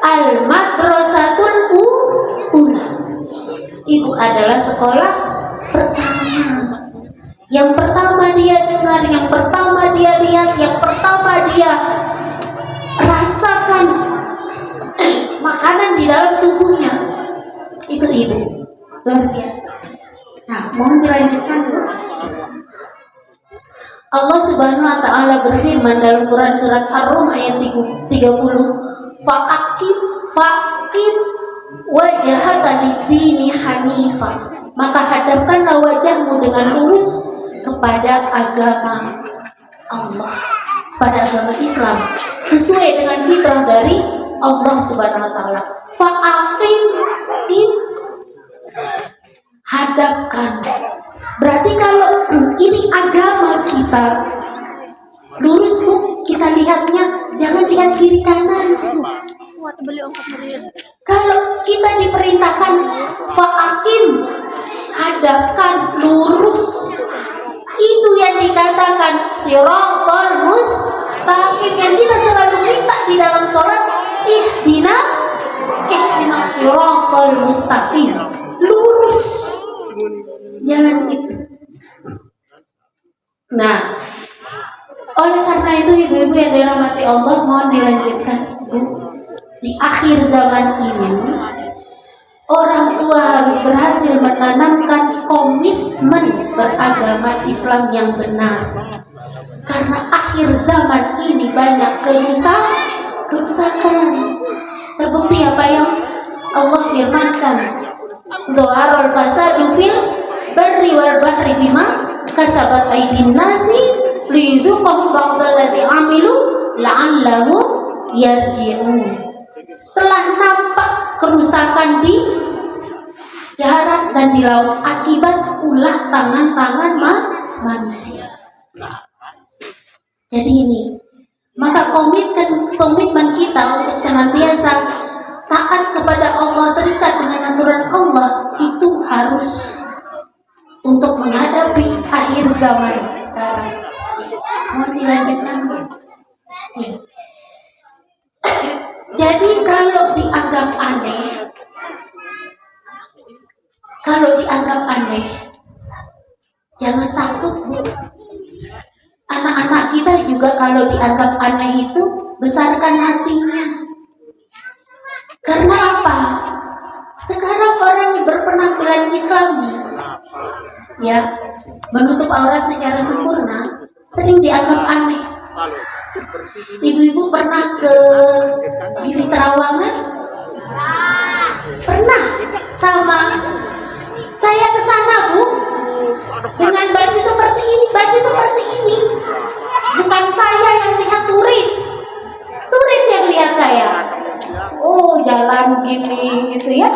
al-madrasatul ula. Ibu adalah sekolah pertama. Yang pertama dia dengar, yang pertama dia lihat, yang pertama dia rasakan makanan di dalam tubuhnya itu ibu. Luar biasa. Nah, mohon dilanjutkan Bu. Allah Subhanahu wa taala berfirman dalam Quran surat Ar-Rum ayat 30, faqim wajhaka lid-dini hanifah. Maka hadapkanlah wajahmu dengan lurus kepada agama Allah, pada agama Islam, sesuai dengan fitrah dari Allah Subhanahu wa taala. Faqim, hadapkan. Berarti kalau ini agama kita lurus Bu, kita lihatnya jangan lihat kiri kanan. Kalau kita diperintahkan fa'akim, hadapkan, lurus, itu yang dikatakan siratal mustaqim, yang kita selalu minta di dalam sholat, ihdinas siratal mustaqim, lurus, jangan itu. Nah, oleh karena itu ibu-ibu yang dirahmati Allah, mohon dilanjutkan Bu. Di akhir zaman ini, orang tua harus berhasil menanamkan komitmen beragama Islam yang benar. Karena akhir zaman ini banyak kerusakan. Terbukti apa yang Allah firmankan, Dhaharul fasadu fil barri wal bahri bima kasabat aydin nasi liyudzuqahum ba'dalladzi amilu la'allahum yarji'un. Telah nampak kerusakan di darat dan di laut akibat ulah tangan-tangan manusia. Jadi ini, maka komitmen kita untuk senantiasa taat kepada Allah, terikat dengan aturan Allah, itu harus untuk menghadapi akhir zaman sekarang. Mau dilanjutkan? Ya. Jadi kalau dianggap aneh, jangan takut Bu. Anak-anak kita juga kalau dianggap aneh itu, besarkan hatinya. Karena apa? Sekarang orang yang berpenampilan Islami, ya, menutup aurat secara sempurna, sering dianggap aneh. Ibu-ibu pernah ke Gili Trawangan? Pernah sama saya ke sana Bu, dengan baju seperti ini. Bukan saya yang lihat, turis yang lihat saya. Oh, jalan gini gitu ya,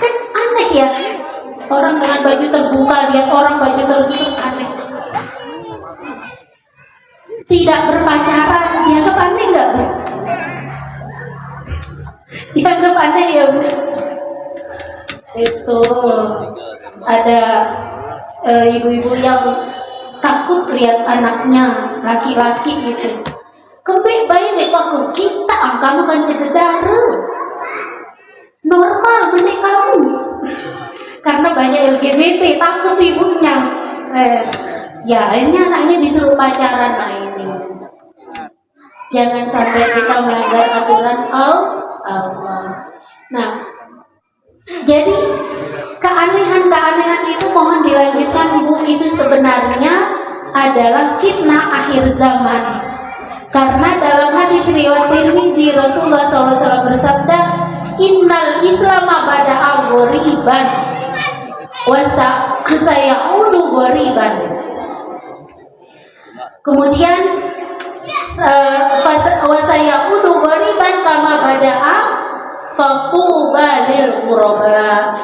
kan aneh ya. Orang dengan baju terbuka lihat orang baju tertutup, aneh. Tidak berpacaran dianggap aneh nggak Bu? Dianggap aneh ya Bu. Itu ada ibu-ibu yang takut lihat anaknya laki-laki gitu. Kembali bayi dek waktu kita kamu kan cedera normal benek kamu, karena banyak LGBT takut ibunya. Ya akhirnya anaknya disuruh pacaran. Nah ini, jangan sampai kita melanggar aturan Allah. Nah, jadi keanehan itu mohon dilanjutkan Bu, itu sebenarnya adalah fitnah akhir zaman. Karena dalam hadis riwayat Tirmizi, Rasulullah SAW bersabda, Innal Islama bada'a ghoriban wa sayaudu ghoriban. Kemudian wa sayaudu ghoriban kama bada'a faquba lil quraba.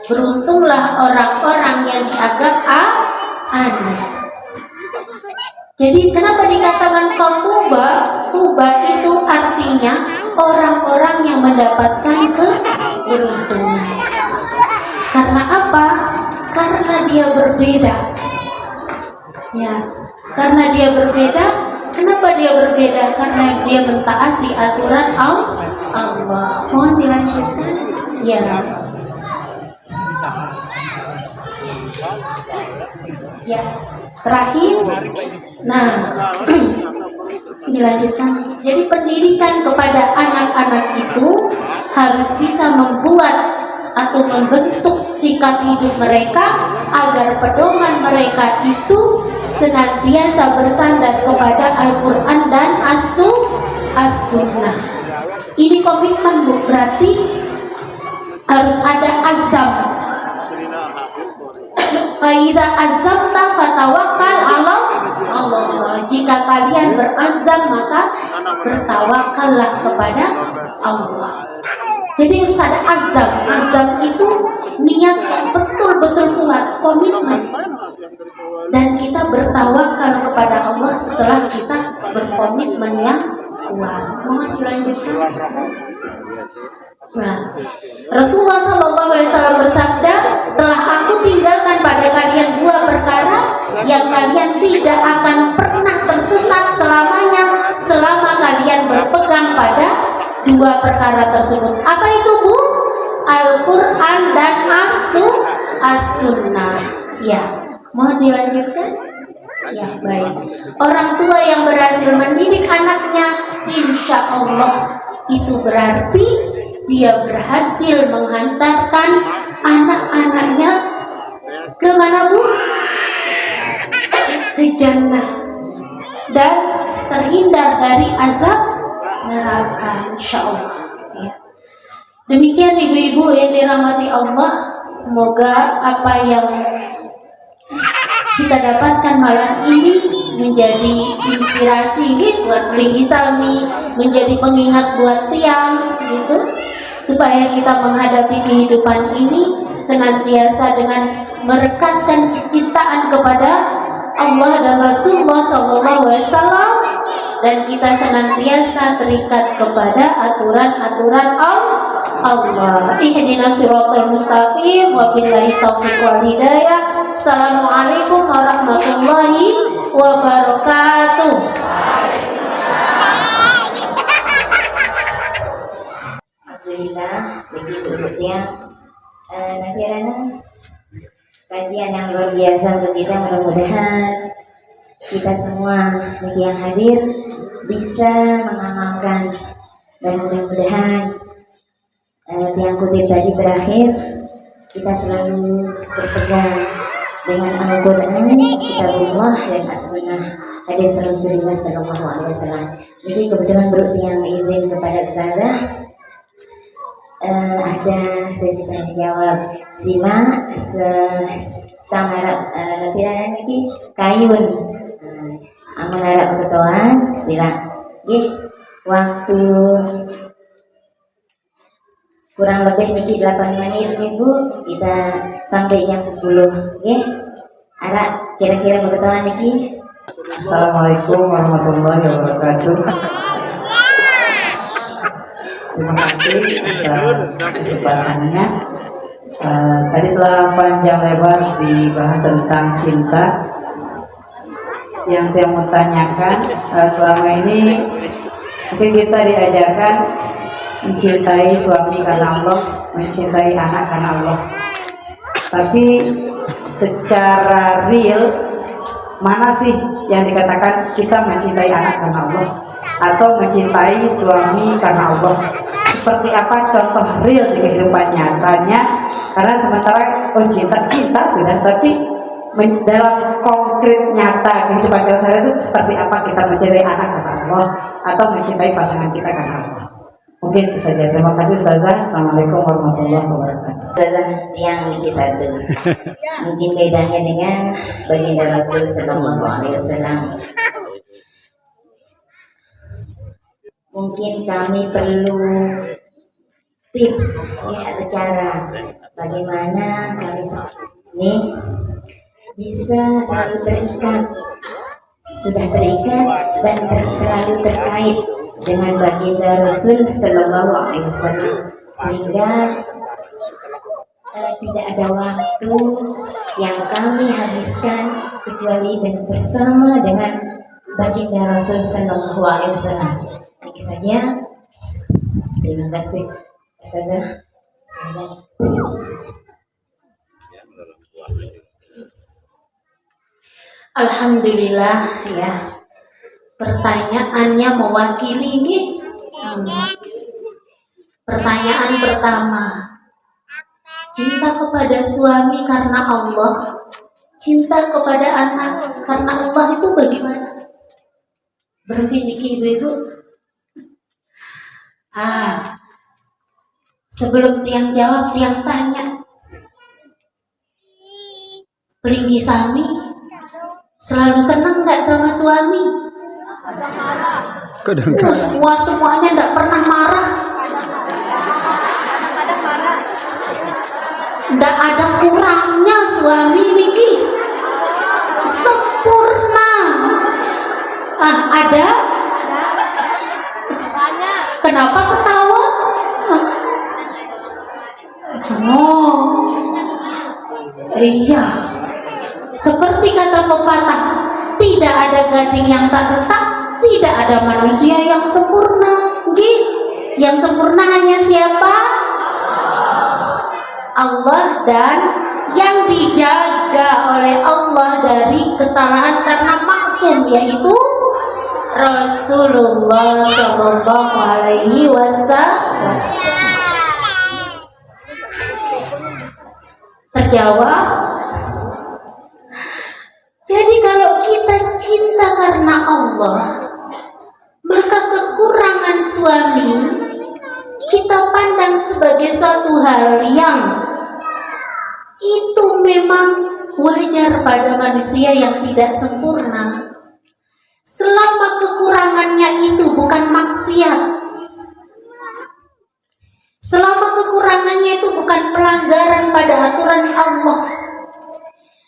Beruntunglah orang-orang yang dianggap aneh. Jadi kenapa dikatakan faquba? Tuba itu artinya orang-orang yang mendapatkan keberuntungan. Karena apa? Karena dia berbeda. Ya, karena dia berbeda. Kenapa dia berbeda? Karena dia mentaati aturan Allah. Mohon dilanjutkan. Ya. Ya, terakhir. Nah, dilanjutkan. Jadi pendidikan kepada anak-anak itu harus bisa membuat atau membentuk sikap hidup mereka agar pedoman mereka itu senantiasa bersandar kepada Al-Quran dan As-Sunnah. Ini komitmen Bu, berarti harus ada azam. Faida azamta fatawakkal ala Allah. Jika kalian berazam maka bertawakallah kepada Allah. Jadi harus ada azam. Azam itu niat yang betul-betul kuat, komitmen. Dan kita bertawakal kepada Allah setelah kita berkomitmen yang kuat. Mohon dilanjutkan. Nah, Rasulullah SAW bersabda, telah aku tinggalkan pada kalian dua perkara yang kalian tidak akan pernah tersesat selamanya selama kalian berpegang pada dua perkara tersebut. Apa itu Bu? Al-Quran dan As-Sunnah. Ya, mohon dilanjutkan. Ya, baik. Orang tua yang berhasil mendidik anaknya, insya Allah itu berarti dia berhasil menghantarkan anak-anaknya ke mana Bu? Ke jannah dan terhindar dari azab neraka, insya Allah. Ya. Demikian ibu-ibu yang dirahmati Allah, semoga apa yang kita dapatkan malam ini menjadi inspirasi gitu buat Beling Isami, menjadi pengingat buat tiang gitu, supaya kita menghadapi kehidupan ini senantiasa dengan merekatkan kecintaan kepada Allah dan Rasulullah SAW, dan kita senantiasa terikat kepada aturan-aturan Allah. Ihdinas siratal mustaqim, wabillahi taufiq wal hidayah. Assalamualaikum warahmatullahi wabarakatuh. Alhamdulillah, begitu berikutnya Nabi Rana, kajian yang luar biasa untuk kita. Mudah-mudahan kita semua bagi yang hadir bisa mengamalkan, dan mudah-mudahan yang kutip tadi berakhir, kita selalu berpegang dengan Al-Quran, Kitabullah dan As-Sunnah, hadis Rasulullah SAW. Jadi kebetulan Bro yang izin kepada Ustazah, ada sesi tanya jawab. Sila sama latihan ini kayun amun harap ketuaan sila. Waktu kurang lebih niki 8 menit nih Bu, kita sampai jam 10. Ada kira-kira berketuaan niki. Assalamualaikum warahmatullahi wabarakatuh. Terima kasih atas kesempatannya. Tadi telah panjang lebar dibahas tentang cinta. Yang saya mau tanyakan, selama ini mungkin kita diajarkan mencintai suami karena Allah, mencintai anak karena Allah. Tapi secara real, mana sih yang dikatakan kita mencintai anak karena Allah atau mencintai suami karena Allah? Seperti apa contoh real di kehidupan nyatanya? Karena sementara cinta sudah, tapi dalam konkret nyata kehidupan kita sehari itu seperti apa kita mencintai anak karena Allah atau mencintai pasangan kita karena Allah? Mungkin itu saja. Terima kasih Ustazah. Assalamualaikum warahmatullahi wabarakatuh. Ustazah yang niki satu. Mungkin kaitannya dengan baginda Rasul Sallallahu Alaihi Wasallam. Mungkin kami perlu tips ya, atau cara bagaimana kami ini bisa selalu terikat, sudah terikat dan selalu terkait dengan baginda Rasul Sallallahu Alaihi Wasallam, sehingga tidak ada waktu yang kami habiskan kecuali bersama dengan baginda Rasul Sallallahu Alaihi Wasallam. Ini saja. Terima kasih saja. Alhamdulillah ya. Pertanyaannya mewakili ini. Pertanyaan pertama, cinta kepada suami karena Allah, cinta kepada anak karena Allah itu bagaimana? Berpikir ibu-ibu. Sebelum tiang jawab, tiang tanya. Pelinggi sami selalu senang nggak sama suami? Semuanya nggak pernah marah. Nggak ada kurangnya suami niki, sempurna. Ada? Kenapa ketawa? Iya. Seperti kata pepatah, tidak ada gading yang tak retak, tidak ada manusia yang sempurna. Yang sempurna hanya siapa? Allah, dan yang dijaga oleh Allah dari kesalahan karena maksum, yaitu Rasulullah Shallallahu Alaihi Wasallam. Terjawab. Jadi kalau kita cinta karena Allah, maka kekurangan suami kita pandang sebagai suatu hal yang itu memang wajar pada manusia yang tidak sempurna, selama kekurangannya itu bukan maksiat, selama kekurangannya itu bukan pelanggaran pada aturan Allah,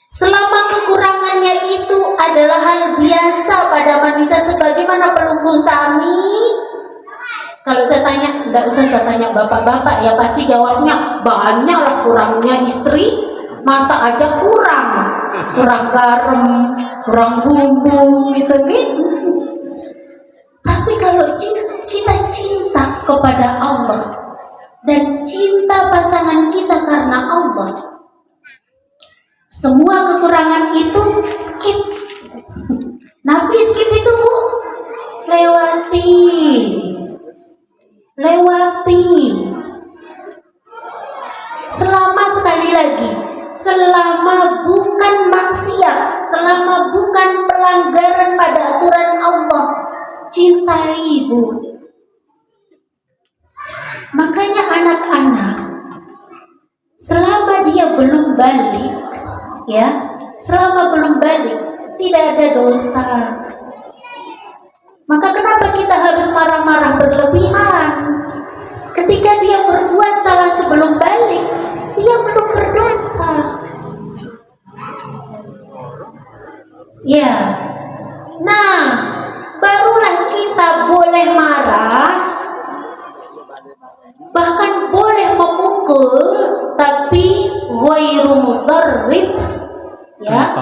selama kekurangannya itu adalah hal biasa pada manusia sebagaimana pelunggu sami. Kalau saya tanya, enggak usah saya tanya bapak-bapak ya, pasti jawabnya banyaklah kurangnya istri. Masa aja kurang garam, kurang bumbu gitu. Tapi kalau kita cinta kepada Allah dan cinta pasangan kita karena Allah, semua kekurangan itu skip. Nabi skip itu Bu, lewati. Selama, sekali lagi, selama bukan maksiat, selama bukan pelanggaran pada aturan Allah, cintai Bu. Makanya anak-anak, selama dia belum balik, ya, selama belum balik, tidak ada dosa. Maka kenapa kita harus marah-marah berlebihan? Ketika dia berbuat salah sebelum balik, dia belum berdosa. Ya. Nah, barulah kita boleh marah, bahkan boleh memukul, tapi ghairu mudarrib, ya,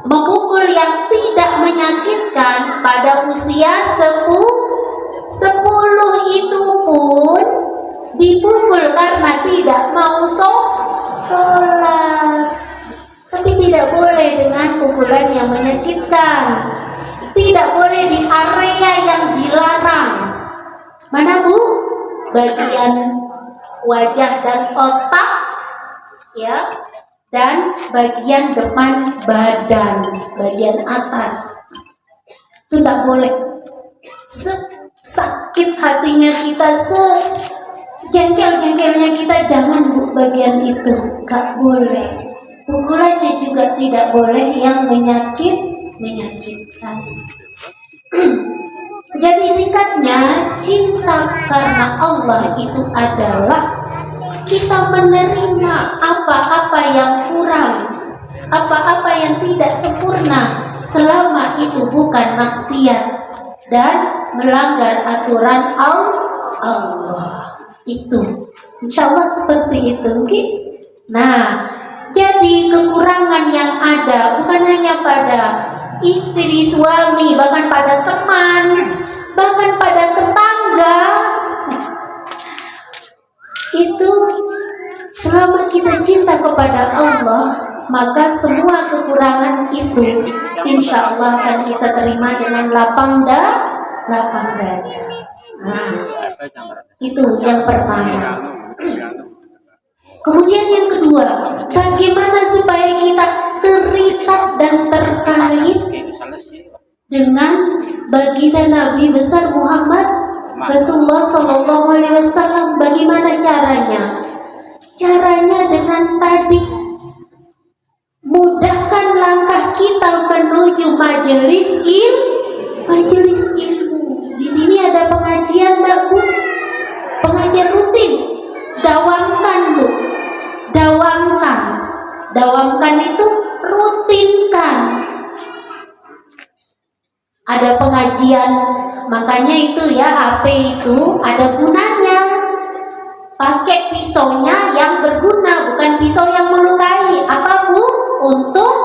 memukul yang tidak menyakitkan pada usia 10 itu pun dipukul karena tidak mau sholat. Tapi tidak boleh dengan pukulan yang menyakitkan, tidak boleh di area yang dilarang. Mana Bu? Bagian wajah dan otak, ya, dan bagian depan badan, bagian atas, itu tidak boleh. Sakit hatinya kita, jengkel-jengkelnya kita, jangan Bu, bagian itu gak boleh. Pukulannya juga tidak boleh yang menyakitkan. Jadi singkatnya, cinta karena Allah itu adalah kita menerima apa-apa yang kurang, apa-apa yang tidak sempurna, selama itu bukan maksiat dan melanggar aturan Allah. Itu insya Allah seperti itu. Nah, jadi kekurangan yang ada bukan hanya pada istri, suami, bahkan pada teman, bahkan pada tetangga. Itu selama kita cinta kepada Allah, maka semua kekurangan itu insya Allah akan kita terima dengan lapang dada. Nah, itu yang pertama. Kemudian yang kedua, bagaimana supaya kita terikat dan terkait dengan baginda Nabi besar Muhammad Rasulullah Shallallahu Alaihi Wasallam? Bagaimana caranya? Caranya dengan tadi, mudahkan langkah kita menuju majelis ilmu. Di sini ada pengajian, enggak, Bu? Pengajian rutin. Dawamkan, Bu. Dawamkan itu rutinkan. Ada pengajian, makanya itu ya, HP itu ada gunanya. Pakai pisaunya yang berguna, bukan pisau yang melukai. Apa, Bu? Untuk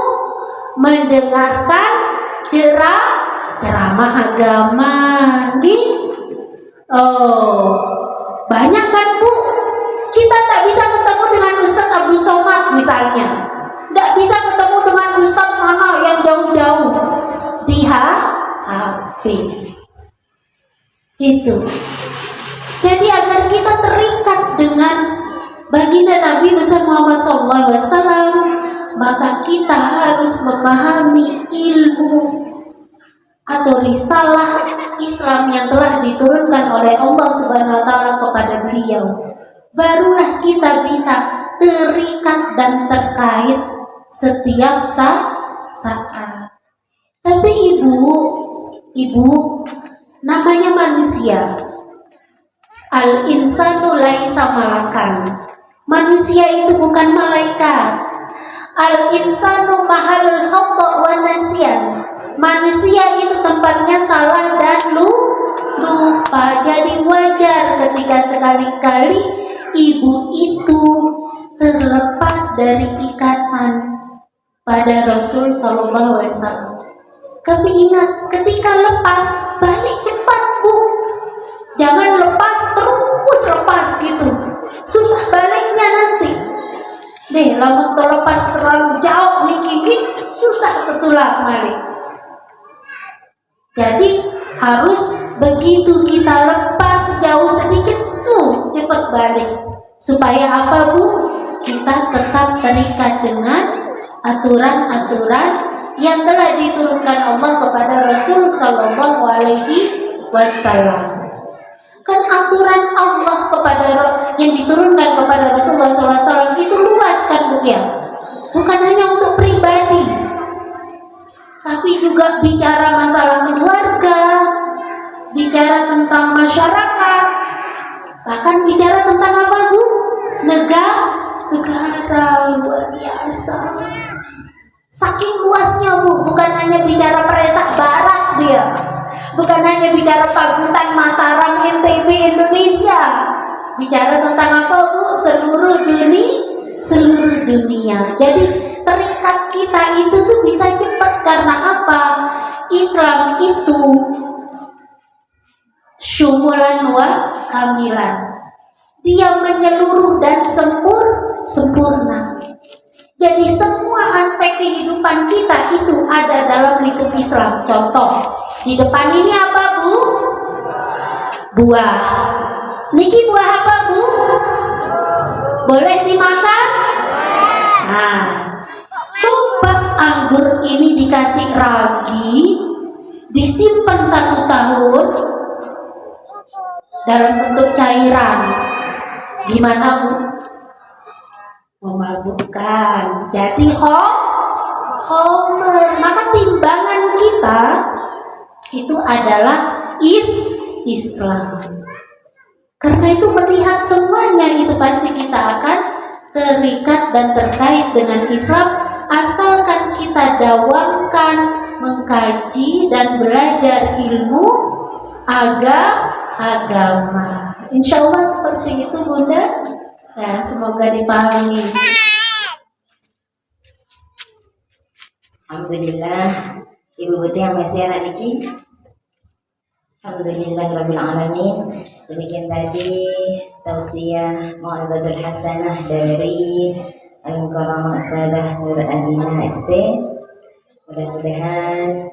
mendengarkan ceramah agama. Banyak kan, Bu? Kita tak bisa ketemu dengan Ustaz Abdul Somad misalnya. Tak bisa ketemu dengan Ustaz mana yang jauh-jauh. Di HP. Gitu. Jadi agar kita terikat dengan baginda Nabi besar Muhammad SAW, maka kita harus memahami ilmu atau risalah Islam yang telah diturunkan oleh Allah Subhanahu wa taala kepada beliau. Barulah kita bisa terikat dan terkait setiap saat. Tapi ibu, namanya manusia. Al-insanu laisa malakan. Manusia itu bukan malaikat. Al-insanu mahalul khata' wa nasyan. Manusia itu tempatnya salah dan lupa. Jadi wajar ketika sekali-kali ibu itu terlepas dari ikatan pada Rasul Sallallahu Alaihi Wasallam. Tapi ingat, ketika lepas, balik cepat, Bu. Jangan lepas gitu. Susah baliknya nanti. Lamun terlepas terlalu jauh niki susah ketulak balik. Jadi harus begitu kita lepas jauh sedikit, cepat balik. Supaya apa, Bu? Kita tetap terikat dengan aturan-aturan yang telah diturunkan Allah kepada Rasul Sallallahu Alaihi Wasallam. Kan aturan Allah yang diturunkan kepada Rasulullah SAW itu luas kan, Bu ya? Bukan hanya untuk pribadi, tapi juga bicara masalah keluarga, bicara tentang masyarakat, bahkan bicara tentang apa, Bu? Negara luar biasa. Saking luasnya, Bu, bukan hanya bicara Presak Barat dia. Bukan hanya bicara Pagutan, Mataram, NTB, Indonesia. Bicara tentang apa, Bu? Seluruh dunia. Jadi terikat kita itu tuh bisa cepat karena apa? Islam itu syumulan wa kamilan. Dia menyeluruh dan sempurna. Jadi semua aspek kehidupan kita itu ada dalam lingkup Islam. Contoh, di depan ini apa, Bu? Buah. Niki buah apa, Bu? Boleh dimakan? Nah, coba anggur ini dikasih ragi, disimpan 1 tahun dalam bentuk cairan. Gimana, Bu? Memabukkan. Jadi homer. Maka timbangan kita itu adalah Islam. Karena itu melihat semuanya itu pasti kita akan terikat dan terkait dengan Islam, asalkan kita dawamkan, mengkaji dan belajar ilmu agama. Insya Allah seperti itu, Bunda. Ya, semoga dipahami. Alhamdulillah, Ibu Buti yang masih anak Niki. Alhamdulillah Rabbil Alamin. Demikian tadi tausiah Mau'izatul Hasanah dari Al-Mukarramah Ustadzah Nur Adina ST. Mudah-mudahan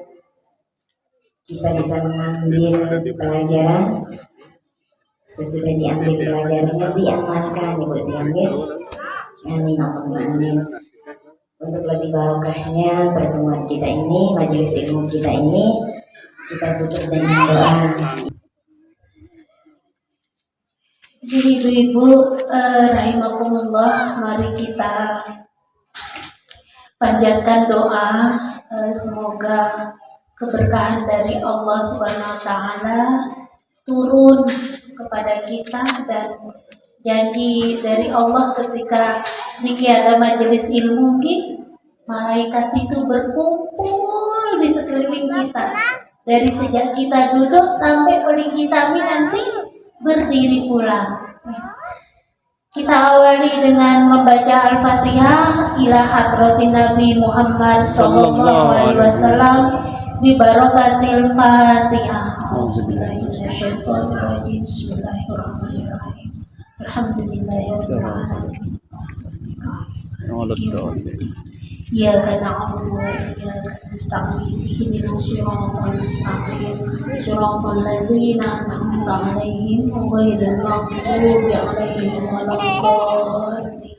kita bisa mengambil pelajaran. Sesudah diambil pelajarannya, diamalkan, Ibu diambil Amin Allahumma amin. Untuk lebih barokahnya pertemuan kita ini, majelis ilmu kita ini, kita tutup dengan doa. Jadi ibu-ibu rahimakumullah, mari kita panjatkan doa, semoga keberkahan dari Allah Subhanahu wa taala turun kepada kita, dan janji dari Allah ketika niki ada majelis ilmu malaikat itu berkumpul di sekeliling kita dari sejak kita duduk sampai pergi sami nanti berdiri pula. Kita awali dengan membaca Al-Fatihah ila hadratin Nabi Muhammad sallallahu alaihi wasallam bi barakatil Fatihah. Auzubillahiminasyaitonirrajim. Bismillahirrahmanirrahim. Alhamdulillahirabbil alamin. Iyyaka na'budu wa iyyaka nasta'in. Ihdinas siratal mustaqim. Siratal ladzina an'amta 'alaihim ghairil maghdubi 'alaihim waladdallin.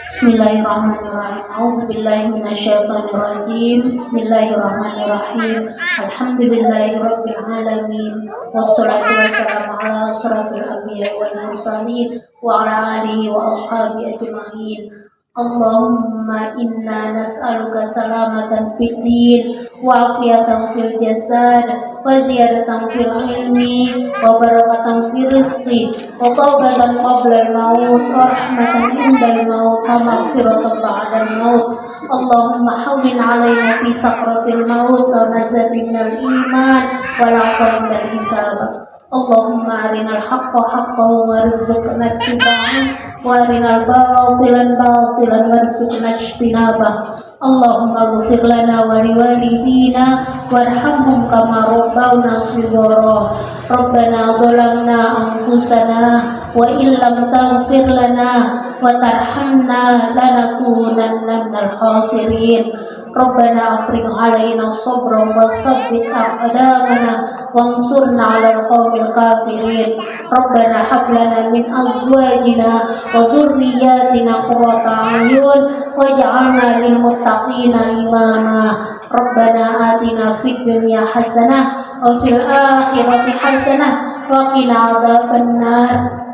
Bismillahirrahmanirrahim. A'udzubillahi minasyaitonirrajim. Bismillahirrahmanirrahim. Alhamdulillahirabbil alamin. Wassalatu wassalamu ala asyrafil anbiya'i wal mursalin wa ala alihi wa ashabihi ajma'in. Allahumma inna nas'aluka salamatan fid din wa afiyatan fil jasad wa ziyadatan fil ilmi wa barakatan fil rizqi wa tawbatan qabla al-maut wa rahmatan indal maut wa maghfiratan ba'da al-maut. Allahumma hawwin 'alaina fi sakratil maut wa nazati minal iman wa la'afwa minal hisab. Allahumma arinal haqqa haqqan warzuqna ittiba'ah wa arinal batilan batilan warzuqna ijtinabah. Allahumma ighfir lana wa liwalidina warhamhum kama rabbawna shighara. Rabbana zalamna anfusana wa illam taghfir lana wa tarhamna lanakunanna minal khasirin. Rabbana afrigh alaina sabran wa tsabbit aqdamana wansurna 'alal qaumil kafirin. Rabbana hab lana min azwajina wa dhurriyyatina qurrata a'yun waj'alna lil muttaqina imama. Rabbana atina fid dunya hasanah wa fil akhirati hasanah wa qina adzabannar.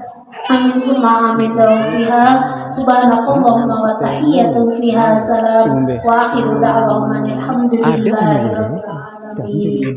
Amin summa amin dalam fiha. Subhanakallahumma wa tahiyyatun fiha salam wa akhiru da'wana alhamdulillahi rabbil alamin.